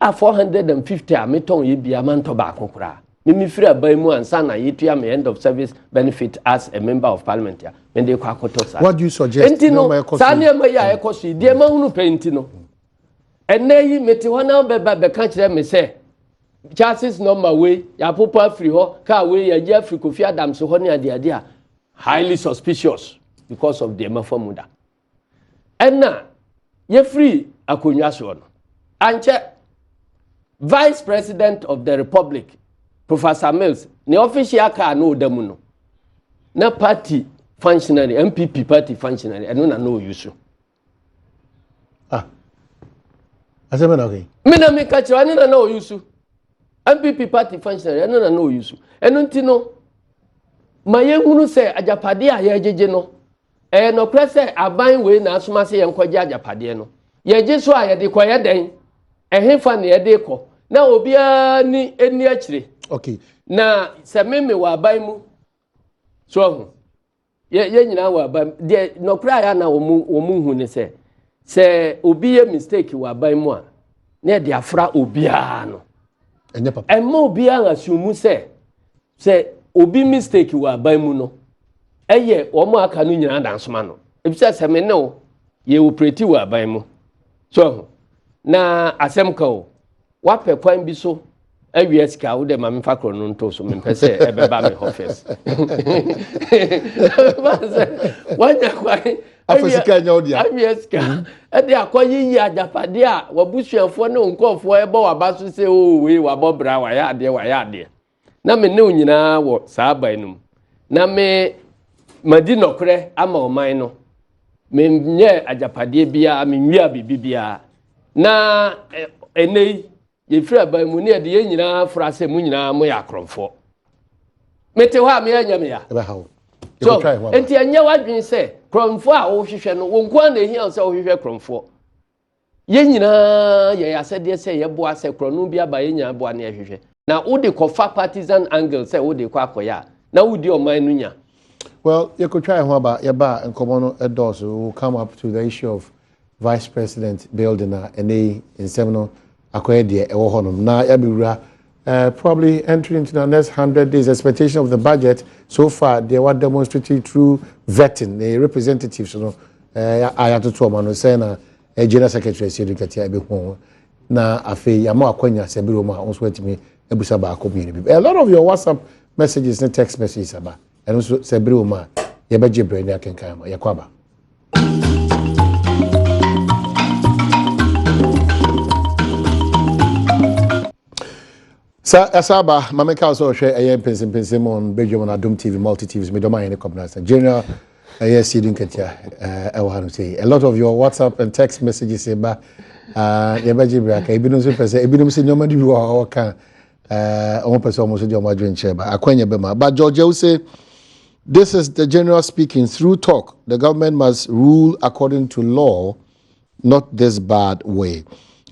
a 450 a meton ye bia manto ba kokora me free aban mu ansa na yetua me end of service benefit as a member of parliament ya me dey kwa koto sa. What do you suggest? No sa na ma ya ekoso die ma hunu penti no enne yi meti hona be ka kire me say chassis number we ya popa free ho ka we ya ji Africa Kofi Adom so ho ne ade a highly suspicious because of the mafamuda enna ye free akonwa so no anche Vice President of the Republic, Professor Mills, the official car no demuno. Na party functionary, MPP party functionary, I don't know you. Ah. I said, okay. Me na me catch you, I don't know you. MPP party functionary, I don't know you. And untino, my young who say, Ajapadia, ye no. And no press a buying way na sumasi and kwaja Japadiano. Ye just why the quiet day, and him funny a deco. Na obia ni eni achire. Okay. Na se meme wa ban mu. So ye nyina wa ban de no kra ya na wo mu hu ne se obi ye mistake wa ban mu a na de afra obia no. Enye papa. Emma obia asumu se obi mistake wa ban mu no. Eye wo mu aka no nyina dansoma no. Ebisa se me ne wo ye operate wa ban mu. So na asem ka o wape kwan bi so awiesika wo de ma me fa kro no nto so me pese ebeba me office wanya kwan afisika nya odia awiesika e de akoyi ajapade a wabusuafo ne nkofo ebo wabaso se o we wabobra wa ya ade na me ne onyina wo saa ban num na me madi nokre ama oman no me nye ajapade bia me nwia bibia na enei ye free aban mu ne de ye nyina frase mu nyina mo ya kromfo mete ho a me anya me ya ebe hawo so enti anya wadwen se kromfo a wo hwehwe no wo nko na ehia se wo hwehwe kromfo ye nyina ye ya se de se ye boa se kronu bia ba ye nya boa na ye hwehwe na wo de kofa partisan angle se wo de kwa akoya na wo di oman nu nya. Well, you could try Hwaba, Yaba, and Komono Edos will come up to the issue of Vice President building and they in Seminole Akwedi Ewohonum. Now, Yabura, probably entering into the next 100 days, expectation of the budget so far, they were demonstrated through vetting the representatives. You know, Ayato Tuamano Sena, a General Secretary, Sidi Katia Ebihon. Now, Afe Yamo Akwenya Sebiroma, also with me, Ebusaba community. A lot of your WhatsApp messages and text messages about. And also Sebiroma, Yabaji Brain, I can come, Yakwaba. Asaba, Mameka also share Adom Mpensenpensenmu on Badwam TV, multi TVs, Midoma in the Covenant. General, yes, you didn't get a lot of your WhatsApp and text messages about Yabaji Brain, Ebinum Person, Ebinum Sin, nobody who are can almost almost your margin chair, but Akwenya Bema. But George will say, this is the general speaking through talk. The government must rule according to law, not this bad way.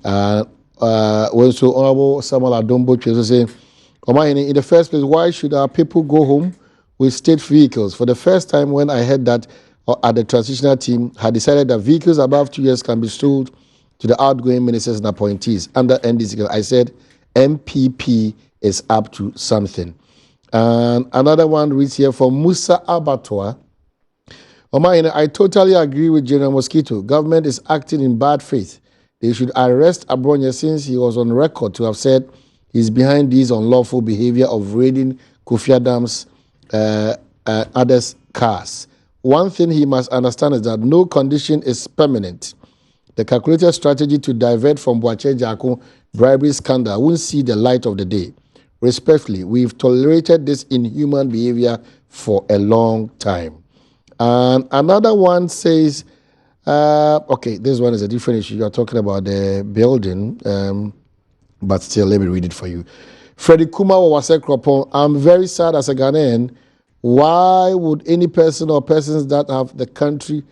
When so Honorable Samuel Adombo was saying, in the first place, why should our people go home with state vehicles? For the first time when I heard that at the transitional team had decided that vehicles above 2 years can be sold to the outgoing ministers and appointees under NDC, I said MPP is up to something. And another one reads here from Musa Abattoir. I totally agree with General Mosquito. Government is acting in bad faith. They should arrest Abronya since he was on record to have said he's behind this unlawful behavior of raiding Kofi Adom's others' cars. One thing he must understand is that no condition is permanent. The calculated strategy to divert from Boache Jako bribery scandal won't see the light of the day. Respectfully, we've tolerated this inhuman behavior for a long time. And another one says, okay, this one is a different issue. You're talking about the building, but still, let me read it for you. Freddie Kuma Wasekropon, I'm very sad as a Ghanaian. Why would any person or persons that have the country,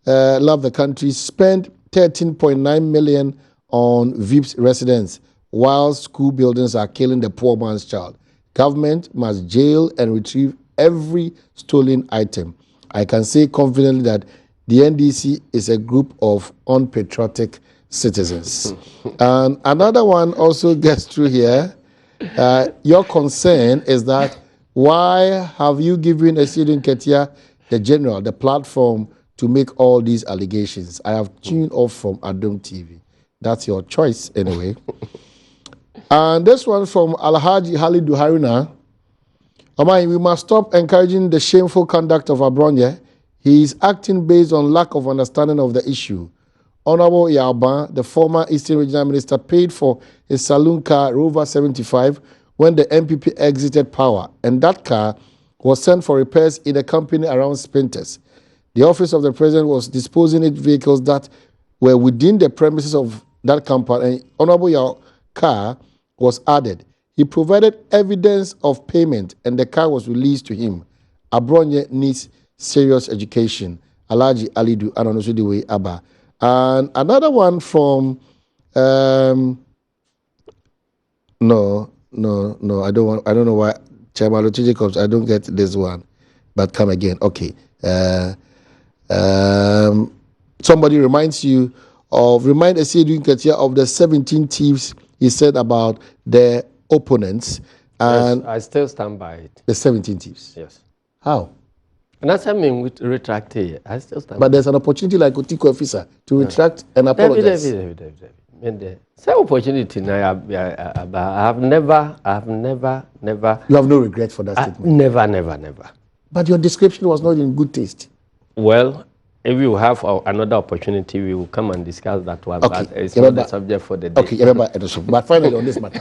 love the country, spend 13.9 million on VIP's residents while school buildings are killing the poor man's child? Government must jail and retrieve every stolen item. I can say confidently that the NDC is a group of unpatriotic citizens. And another one also gets through here. Your concern is that why have you given Esiedun Ketia, the general, the platform to make all these allegations? I have tuned off from Adom TV. That's your choice anyway. And this one from Alhaji Halidu Haruna. Amai, we must stop encouraging the shameful conduct of Abronye. He is acting based on lack of understanding of the issue. Honorable Yalban, the former Eastern Regional Minister, paid for his saloon car Rover 75 when the MPP exited power, and that car was sent for repairs in a company around Spinters. The office of the president was disposing of vehicles that were within the premises of that company, and Honorable Yal's car was added. He provided evidence of payment, and the car was released to him. Abronye needs serious education. Alhaji Alidu Anonosudiwe Abba. And another one from no, I don't know why Chairman Lotu Jacobs, I don't get this one, but come again. Okay. Somebody remind Esiedun Ketia of the 17 thieves he said about their opponents. And yes, I still stand by it. The 17 thieves. Yes. How? And that's something with retract here. I still stand. But there's an opportunity like Otiko Officer to retract and apologize. David. Same opportunity now. I have never. You have no regret for that statement. Never. But your description was not in good taste. Well, if you have another opportunity, we will come and discuss that one. Okay. But it's not the subject for the day. Okay, but finally on this matter.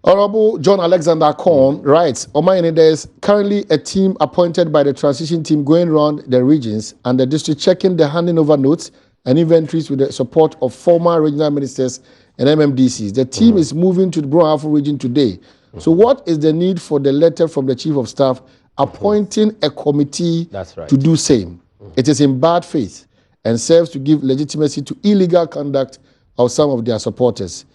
Honorable John Alexander Korn writes, Omayene, there is currently a team appointed by the transition team going around the regions and the district checking the handing over notes and inventories with the support of former regional ministers and MMDCs. The team is moving to the Bronafo region today. So what is the need for the letter from the chief of staff appointing a committee to do same? It is in bad faith and serves to give legitimacy to illegal conduct of some of their supporters.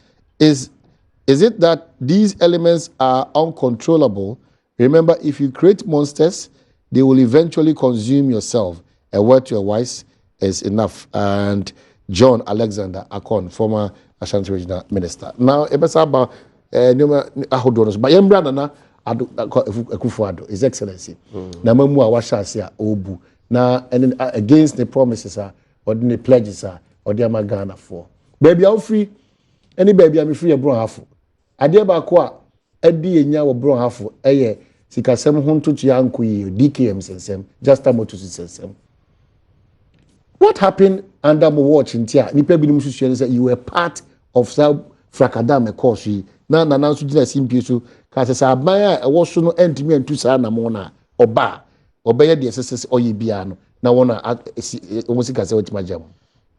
Is it that these elements are uncontrollable? Remember, if you create monsters, they will eventually consume yourself. A word to a wise is enough. And John Alexander Akon, former Ashanti Regional Minister. Now, Ebesaba, Ahodonos, but Yembrana Akufo-Addo, His Excellency. Namamu Awashasia Obu. Now, and against the promises or the pledges or the Amagana for. Baby, I'm free. Any baby, I'm free. Bronafo. Adia bakwa edi enya wo Bronafo eye sikasem ho ntotu ya nkoyi DKM sensem just amotu sensem. What happened under my watch ntia nipa bi nim susu say you were part of that fracadam course na nso gina simpie so ka se aban a wo so no entimi antu sa na mo na oba obeye de sese oye bia no na wona o musika se wetima jam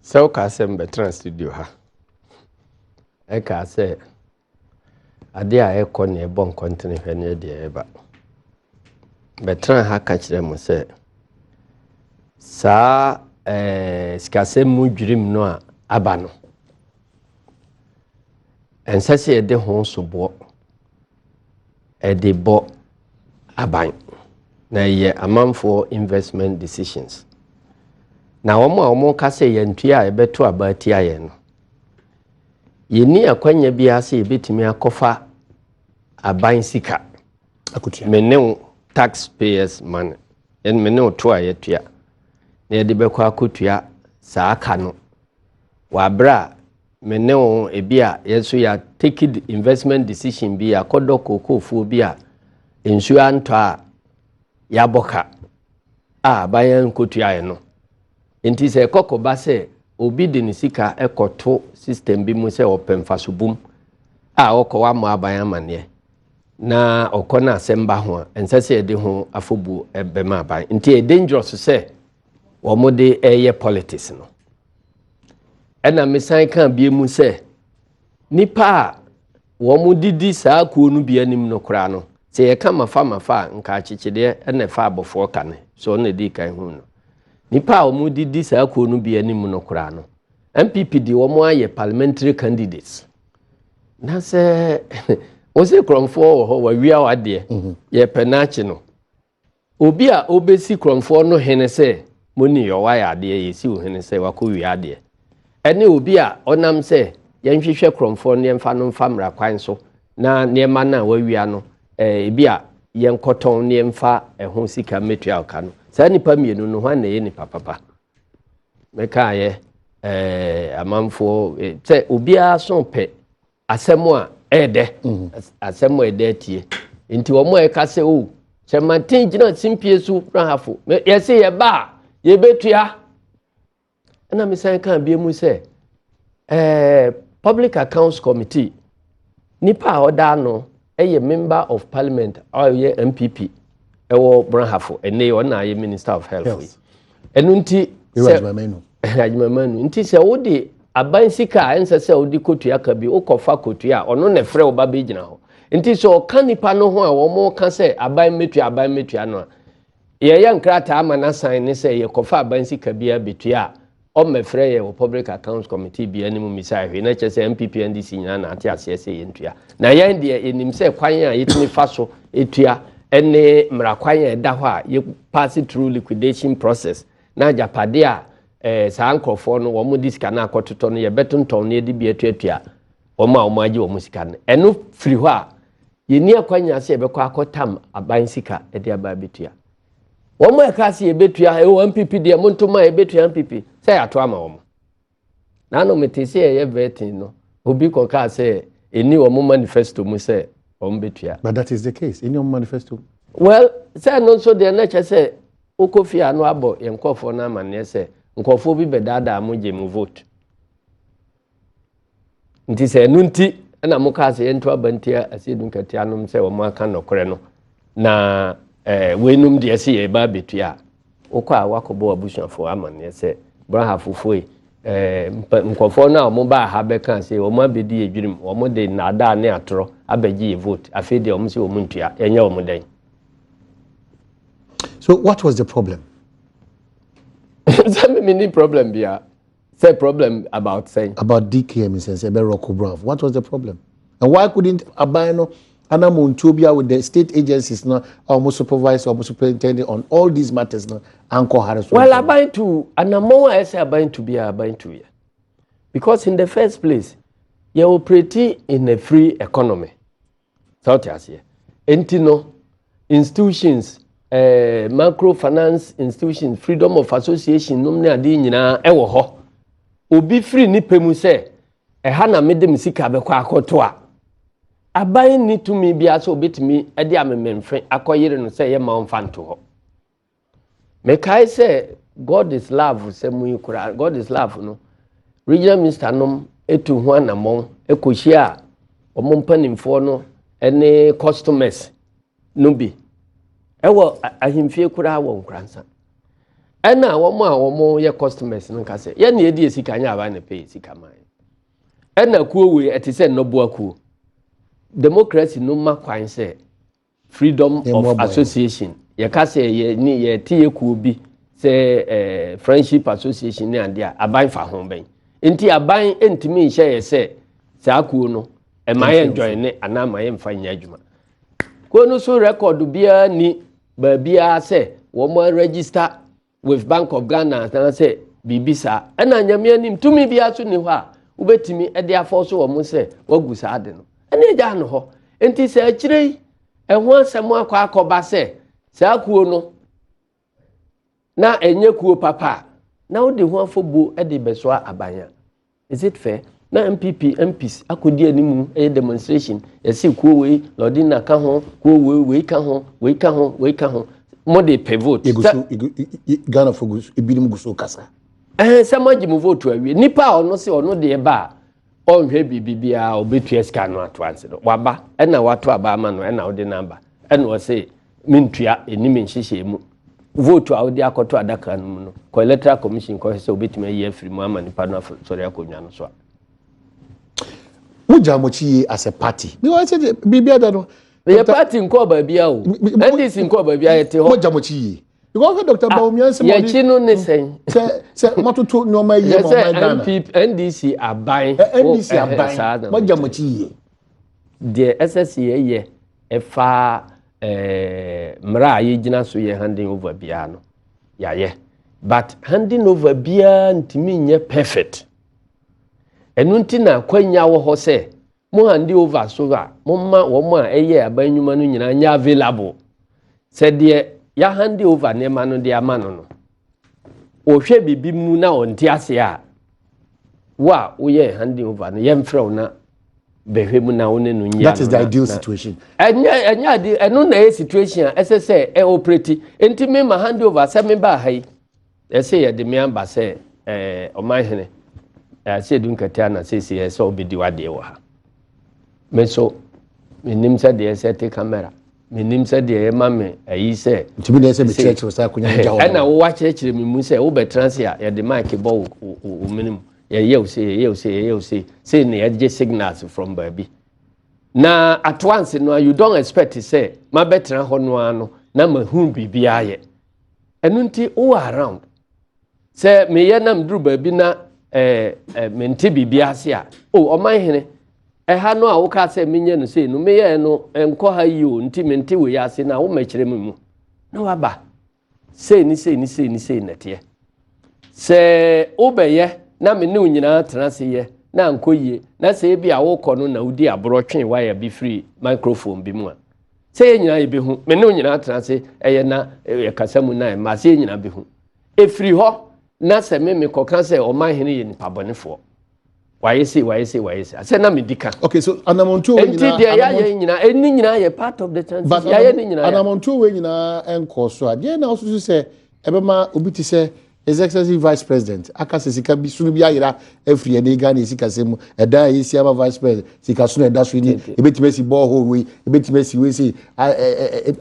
se o ka se mbetran studio ha e ka se ade a ekọ na ebon kontine hwe na de eba betran ha ka kire mo se sa sikasem mu dwirim no a aba no ensase de ho sobo de bo aban na ye amanfo investment decisions na omo ka se ye ntua a ebeto abati aye no yeni akwanya bia se ebetimi akofa aban sika akutia mene taxpayers money en mene to ayetua na yede bekwa akotua saa aka no wa bra mene ebia yeso ya take the investment decision bia kodoko kofu bia ensu anto a ya boka a bayan kotua ye no enti se kokoba se obi de nisika ekoto system bi mu se opemfasobum a okowa mo aban amane na okona asemba ho ensese de ho afobu ebema aban nti e dangerous se wo mode eye politics no ena mesan kan bie mu se nipa wo modidi saa kuo no bia nim no kra no se ye ka mafa nka chichide ena fa abofo kane so na di kan hu no nipa wo modidi saa kuo no bia nim no kra no MPP di wo mo aye parliamentary candidates na se o se kromfo ho wa wia wade ye penachi no obi a obesi kromfo no hene se moni yo wa ya de ye si o hene se wa ko wia de ɛne obi a ɔnam sɛ yɛnhwehwɛ krɔmfoɔ ne yɛmfa no mfa mmara kwan so na nneɛma no a wawia no ebi a yɛnkɔtɔn ne yɛmfa ɛho sika mmetua ɔka no saa nipa mmienu no hwan na ɛyɛ nipa papa mekaayɛ amanfoɔ sɛ obiara so pɛ asɛm a ɛɛdɛ asɛm a ɛdɛ tie nti wɔn a ɛka sɛ o sɛ manten gyina simpie so rahafo yɛsɛ yɛba a yɛbɛtua ɛna mesan ka bia mu sɛ public accounts committee nipa a ɔda no ɛyɛ member of parliament a ɔyɛ MPP ɛwɔ brahafo ɛnɛ ɔna ayɛ minister of health ɛno nti sɛ adwumamanu nti sɛ wode aban sika a ɛnsɛ sɛ wode kotua ka bi wokɔfa kotua a ɔno na frɛ wo ba bɛgyina hɔ nti sɛ ɔka nipa no ho a wɔn ka sɛ aban metua no a yɛyɛ nkrataa ama na sign ne sɛ yɛkɔfa aban sika bi abetua a ɔmmɛfrɛ yɛ wɔ public accounts committee bi anim misa hwɛ na kyɛ sɛ MPP NDC nyinaa na ate aseɛ sɛ yɛntua na yɛn deɛ yɛnim sɛ kwan a yɛtumi fa so etua ɛne mmara kwan a ɛda hɔ a yɛ pass through liquidation process na japade a saa nkurɔfoɔ no wɔn di sika na akɔtotɔ no yɛbɛtontɔn na yɛde bi atuatua wɔn a wɔn agye wɔn sika no ɛno firi hɔ a yɛni akwanya sɛ yɛbɛkɔ akɔtam aban sika ɛde aba abetua wɔn a ɛka sɛ yɛbɛtua ɛwɔ MPP deɛ mo ntoma yɛbɛtua MPP sɛ yɛato ama wɔn na ano mete sɛ yɛyɛ vetting no obi kɔka sɛ ɛni wɔn manifesto mu sɛ wɔn bɛtua. But that is the case in your manifesto. Well sɛ no nso deɛ na kyɛ sɛ okɔfi ano abɔ yɛn nkɔfoɔ no amanneɛ sɛ nkɔfoɔ bi bɛdaadaa mo gye mo vote nti sɛ ɛno nti ɛna mo kaa sɛ yɛnto aba ntia asɛdu nkatia nom sɛ wɔn aka nɔkorɛ no na weinum deɛ sɛ yɛba abɛtua a wokɔ a wakɔbɔ abusuafoɔ amanneɛ sɛ brahafofoɔ nkɔfoɔ no a wɔn baa ha bɛka sɛ wɔn abɛdi adwirim wɔn de nnaadaa ne atorɔ abɛgye yɛ vote afei deɛ wɔn sɛ wɔn ntua ɛnyɛ wɔn dɛn. So what was the problem? Some mini problem bia. Say problem about saying about DKM in sense what was the problem? And why couldn't Abano Anamuntubia with the state agencies now almost supervisor almost superintendent on all these matters now Anko Harris? Well, Abain to Anamo I say Abain to be Abain to you. Because in the first place, you're operating in a free economy. South Asia. Entino institutions microfinance institution freedom of association nomne ade nyina ewo ho obi free ni pemu se ha na medem sika be kwa akoto a aban ni tumi bia so obetimi ade amememfe akoyere no se ye ma onfanto ho me kai se God is love se mu yikura God is love no regional minister nom etu ho anamon ekohia omompanimfo no ene customers no bi ewo ahimfie kura wo nkransa ena wɔn yɛ customers no ka sɛ yɛ na edi esika nya aba na pay esika man ena kuo we ete sɛ noboa kuo democracy no ma kwan sɛ freedom of association yɛ ka sɛ yɛ tie kuo bi sɛ friendship association ne ade a aban fa ho bɛn nti aban entimi nhyɛ yɛ sɛ saa kuo no ma yɛ join ne ana ma yɛ mfa nya adwuma kuo no so record bia ni babia say woman register with Bank of Ghana and say bibisa ena nyame anim tumi bia so ni ho a ubetimi e dia for so wo say wagu sa ade no ene ja no ho enti se akire ho asem akwa akoba say sa kuo no na enye kuo papa na wo de ho afobo e de beso abanya. Is it fair? Na MPs akodi animu e demonstration yesi kuo we lodina ka ho kuo we ka ho mo de pivot Ghana for ibinim guso kasa se maji mu vote awie nipa ono se ono de ba onhwe bibia obetua ska no ato anse no waba e na wato aba ama no e na ode number e na o se mintua enim nhihye mu vote a ode akoto adaka no no ko electoral commission ko se obetuma yi afiri mu ama nipa no sori akonwa no so Mujamochi as a party. Because I said, Bibia Dano. The party in Koba Biao. And this in Koba Bia. Mujamochi. You go for Dr. Baumian. Yachino Nesen. Say, Matutu no my NDC are buying. NDC are buying. Mujamochi. The SSCA ye a far Mra Yijina so ye handing over Biano. Yeah. But handing over Bia to me ye perfect. Enunti na kwanya wo ho se mo handi over so a mo ma wo mo a eye abanyuma no nyina nya available se de ya handi over ne ma no de ama no no o hwe bibi mu na onti ase a wa wo ye handi over no ye mfrɛ na behwe mu na wo ne no nya. That is the ideal situation. Enya de eno na ye situation a ese e operate enti me ma handi over se me ba hai ese ye de me amba se oman hene say dun katiana say so obedi wade wo ha me so menim say de set camera menim say de ma me ayi say ntimi de say be church wo say akonya nja ho na wo wa church me mu say wo be transia ya de mic bo wo minim ye say ne ya je signals from baby na at once no you don't expect say ma betra ho no ano na ma hu bibia ye enu nti wo around say me ye nam duru baby na mente bibia ase a oman hene ha no a wo ka se menye no sei no meye no enko ha yi o nti mente we ase na wo makire mu na waba sei ni nete se obeye na me ne onyina tena se ye na anko yie na se bi a wo kɔ no na udi aborɔtwe wire bi free microphone bi mu a se nyina ye behu me ne onyina tena se eye na kasa mu na ma se nyina behu efiri hɔ na se me koka se oman hene ye nipa bonefo wayese ase na medika. Okay, so anamontu we nyina ya nyina eni nyina ye part of the transition ya ye nyina anamontu we nyina enko so ade na osusu se ebema obi ti se his executive vice president akase sika bi sunu bi ayira afri ene ga na sika semu eda yi si ama vice president sika sunu eda so ni ebetime si ball hole we ebetime si we si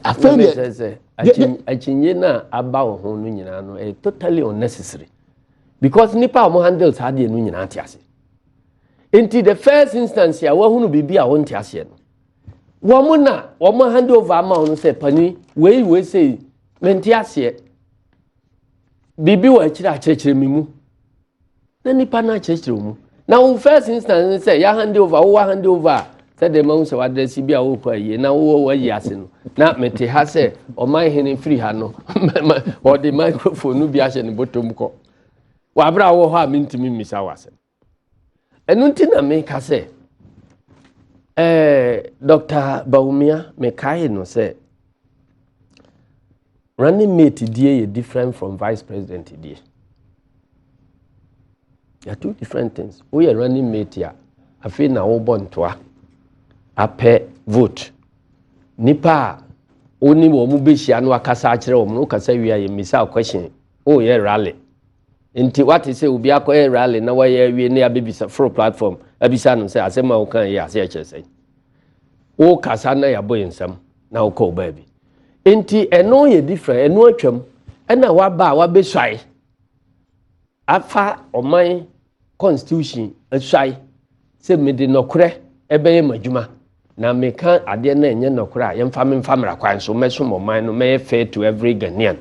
afere achinye na aba wo ho no nyina no totally unnecessary because nipa mo handles had ye no nyina atiase into the first instance ya wo hunu bibi a wo ntiase no wo mo hand over ama no say pani we say mentiase bibi wa chira mimu na nipa na chira mu na wo first instance say ya hand over say the man say address bi a wo kwa ye na wo yi ase no na mete ha say o man hene free ha no or the microphone no bi a hye ne bottom ko wa bra wo ho a mintimi misa wase enu nti na me ka say Dr. Baumia me kai no say running mate die is different from vice president die. They are two different things. We are running mate ya. I feel na wo bon toa. Ape vote. Nipa oni wo mu behia no akasa akire wo no kasa wi aye misa question. Oh yeah rally. Nti what is say obi akoye rally na wa ye wi na abibisa for platform. Abisa no say asema wo kan ye ase akire say. O kasa na ya boy nsam na wo ko ba bi. Enti eno ye different eno atwam ena wa be swai afa oman constitution aswai se me de nokre ebe ye madwuma na me kan ade na enye nokre a ye mfa mra kwan so meso oman no me fair to every Ghanaian.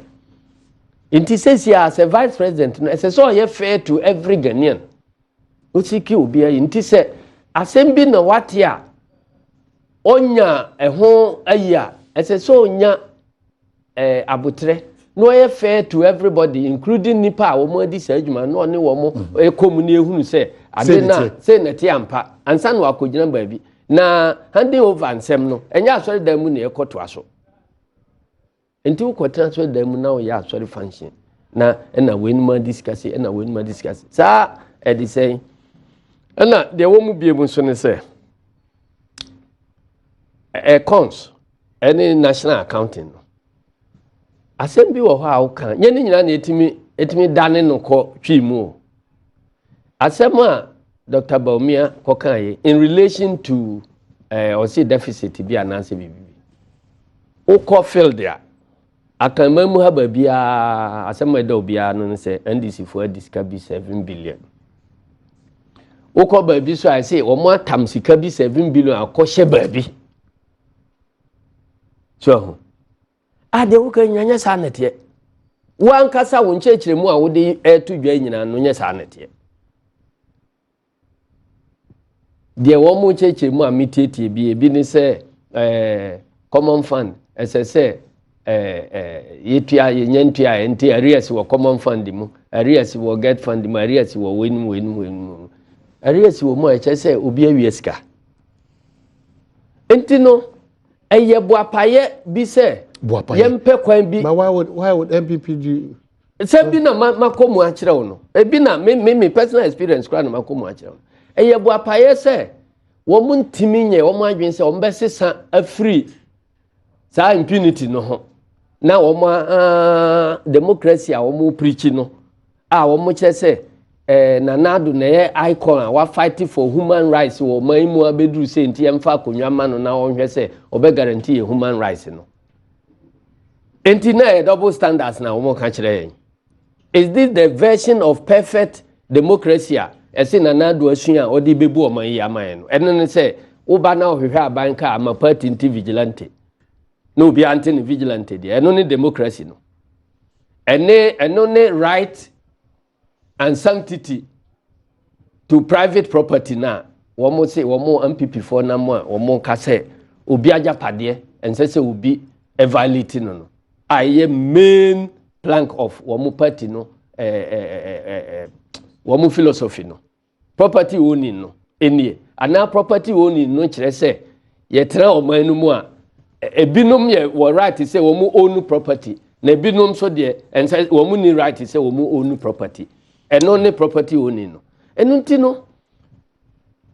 Enti says here as a vice president no say so ye fair to every Ghanaian osiki obi ayi enti se asem na wate a onya eho aya ese so onya abutre no ye fair to everybody including nipa wo mo di sa adwuma no ne wo mo komuni ehunu se ade na se na te ampa ansa no akogina baabi na handing over nsem no enya asori dan mu na ekoto aso enti wo transfer dan mu na wo ya asori function na na we numa discuss sa e di say na de wo mu bie mu so ne se cons any national accounting no asem bi wo ho a wo kan nye nyina na etimi dane no ko twi mu asem a Dr. Baumia ko kan ye in relation to or see deficit bi ananse bibi wo ko field ya akama mu ha ba bia asem da obia no se NDC for disika bi 7 billion wo ko ba bi so I say wo mo atam sika bi 7 billion akɔhye ba bi so ade wo kan nyanya sa nete wan kasa wo nchechire mu a wo de etu dwa nyina no nya sa nete de wo mu nchechire mu a mitietie bi ni se common fund ss yetua yenyantua enti areas wo common fund mu areas wo get fund mu areas wo wenu arrears wo mo e che say obi awie sika enti no eye boapaye bi say yempe kwan bi. But why would MPP do? Say bi na makomu a kire wo no e bi na me personal experience kra na makomu a kire wo eye boapaye say wo mu ntimi nye wo mu adwen say wo mbesesa afri sa impunity no ho na wo mu democracy a wo mu preach no a wo mu kire say na nado na ye icon a wa fight for human rights wo man mu abeduru say nti emfa akonwa ma no na wo hwe say obe guarantee human rights no enti na double standards na wo mu ka kire yen. Is this the version of perfect democracy a ese na nado asua odi bebu o man yi aman no eno ne say wo ba na ohwehwe aban ka ama party anti vigilante no bi anti vigilante de eno ne democracy no eno ne right and sanctity to private property na womo say womo MPP for na mo womo ka say obi ajapade ense say obi violate no aye main plank of womo party no womo philosophy no property owning no enie ana property owning no kire say ye tra oman no mu a ebinom ye wo right say womo own property na ebinom so de ense womo ni right say womo own property eno ne property owning no eno nti no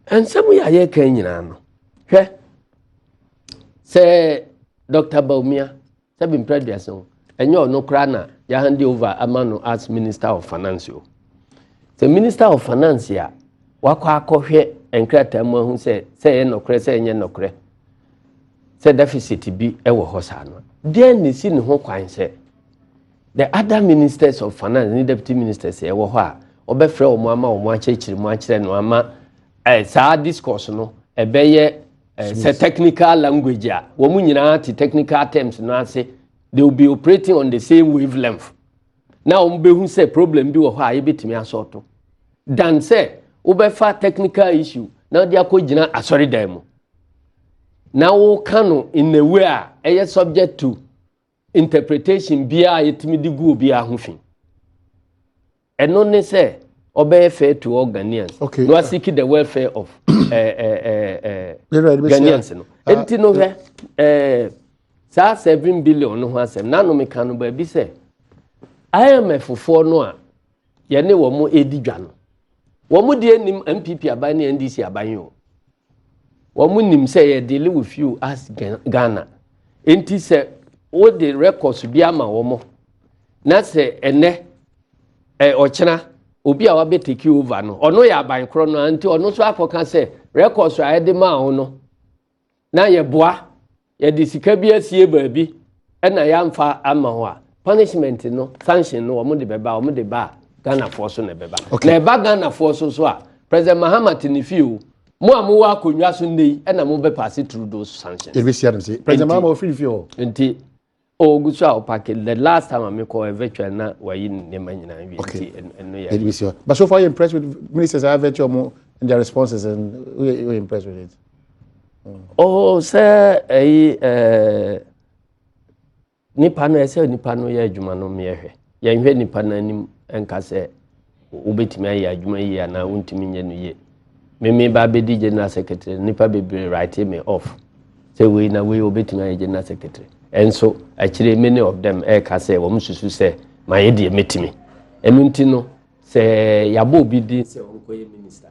ensemu ya ye kan nyina no hwe se Dr. Baumia se bi mpreduaso enye ono kra na ya hand over amano as Minister of Finance. The Minister of Finance ya wakwa akohwe enkrata mu ahu se ye nokre se enye nokre se deficit bi ewo ho sa no de ni si ne ho kwan se the other ministers of finance ni deputy ministers ewo ho a obefre o mo ama o mo achechiri mo akire no ama sa discourse no ebeye se technical language a wo mu nyina ti technical terms no ase they will be operating on the same wavelength. Now umbehu say problem bi wo ho a yebetimi asorto dan say obefa technical issue now dia ko gina asori dan mu now wo kanu in a way a subject to interpretation bia yetimi digu obi ahofin eno ne say obey fair to all Ghanaians. Okay. No seek the welfare of Ghanaians no enti no hwe sa 7 billion no ho asem na no meka no ba bi say IMF for no a ye ne wo mo edidwa no wo mo de nim MPP aban ne NDC aban yo wo mo nim say ye deal with you as Ghana enti say wo the records bi ama wo mo na say ene ochena obi a wabe take over no ono ya aban kro no anti ono so akoka say records a de ma wo no na ye boa ye de sika bi asie baabi na ya mfa ama ho a punishment no sanction no wo de beba wo de ba Ghana force no beba na eba Ghana force so a President Mahamat ni fiu mo amu akonwa so nei na mo be pass through those sanctions e be see am say President Mahamat free fiu enti ogusu a opake the last time I call a virtual na wayi ne manyina wi enti eno ya e be see. But so far you impressed with ministers I virtual mo and their responses and we impressed with it. Oh sir nipa no ese nipa no ya adwuma no mehwe ya nhwe nipa na anim enka se obetimi ayi adwuma yi ana wontimi nye no ye me ba bedi general secretary nipa bebre write me off say we na we obetimi ayi general secretary and so actually many of them ka say wo mususu say my de metimi enu nti no say yabo obi di say onkoye minister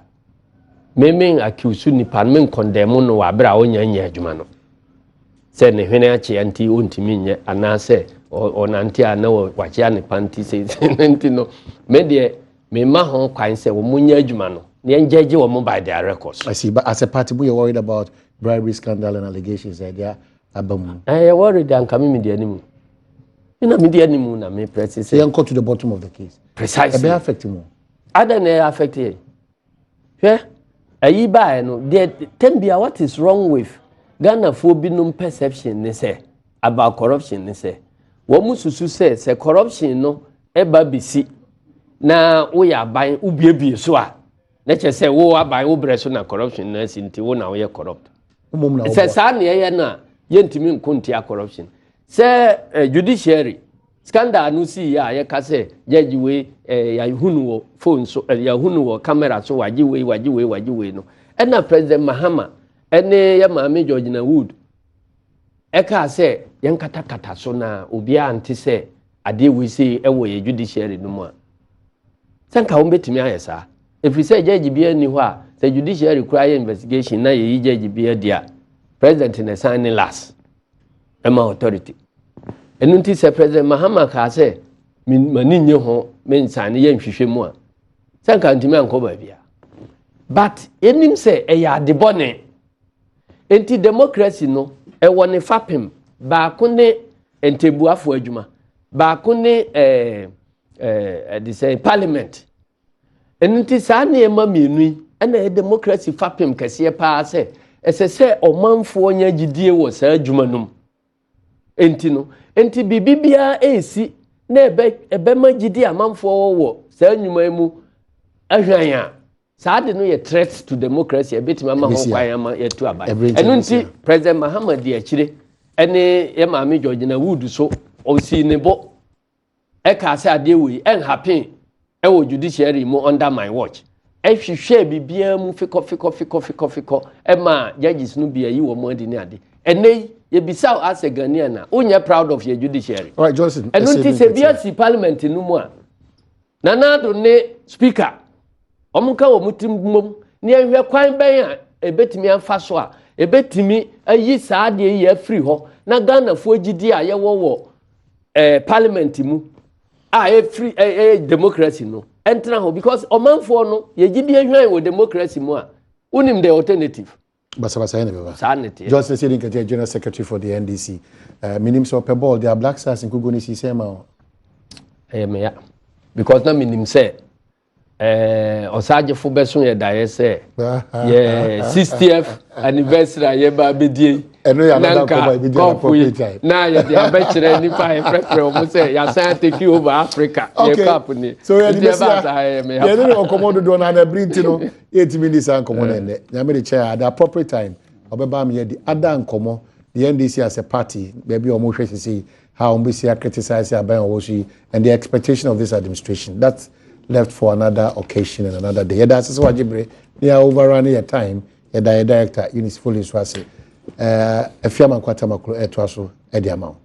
me accuse nipa me condemn no wa bra onya nya adwuma no say ne hwene ache anti ontimi nye ana say onanti ana wache ane panti say nti no me de me ma ho kwan say wo munya adwuma no ne njeje wo mo by their records. I see, but as a party we are worried about bribery scandal and allegations that they are Adom. I worried and coming media animu. In a media animu na me press say they go to the bottom of the case. Precisely. They affect him. Other than affect him. Yeah. Ayi ba no there tembia what is wrong with Ghana for binum perception ne say about corruption ne say. Wo mususu say corruption no eba bisi na wo ya ban ubiebie so a na che say wo aban wo bre so na corruption na sinti wo na wo ye corrupt. Say sa na ye na yentimi nkontia corruption say judiciary scandal no see ya ye ka say judge we ya hunu wo phone so ya hunu wo camera so waji we no na President Mahama ene ya maame George na Wood e ka say yen kata so na obi ante say ade we say ewo ye judiciary no mu a sanka wo betimi ayesa if we say judge bia ni ho a the judiciary require investigation na ye judge bia dia president na sign last ema authority enunti say President Mahama ka say mani nye ho men sign ye nhwehwe mu a sanka ntimi anko ba bia but enim say e ya de bone enti democracy no e woni fapem ba ko ne entebuafo adwuma ba ko ne the say parliament enunti sa na e ma mienu na e democracy fapem kase pa say esese omanfo nya gidie wo sa adwuma num enti bibibia esi na ebe ma gidie amanfo wo sa anwuma mu ahwan a sa de no ye threat to democracy ebetima ma ho kwan ama yetu abai enunti President Mahama di akire ene ye maame George na Wood so o si ne bo e ka say ade we en happen e wo judiciary mu under my watch e hwehwe bibia mu fiko e ma judges no bia yi wo mo ade ne ade ene ye bisa as a Ghanaian na unya proud of your judiciary. All right, Johnson. Enunti se bia si parliament no mu a nana do ne speaker omunka wo mutim mom ne ahwe kwan ben a ebetimi amfa so a ebetimi ayi saade yi afri ho na Ghana fo gidi a ye wo parliament mu a free democracy no entra ho because omanfo no ye gidi ahwan wo democracy mu a unim the alternative Basabasa ene beba sanity Johnson Sidin Katia General Secretary for the NDC minim so pe ball their Black Stars in Kugoni si sema me ya because na minim say osaje fo beso ye dae say ye 60th anniversary ye ba bedie eno ya na ko be dia appropriate time na ye dia be kire ni pa e frefre o mo say ya san take over Africa ye cup ni so ye di ye no komodo do na brinti no 8 minutes an komo na ne nya me the chair at the appropriate time obeba me ye di ada nkomo the NDC as a party baby o mo hwe sisi how we see criticize aban owoshi and the expectation of this administration that's left for another occasion and another day. That's what Jibre. They are overrunning your time. The director, Unis Fully Swasi. A fiaman kwata makro etwaso edi amount.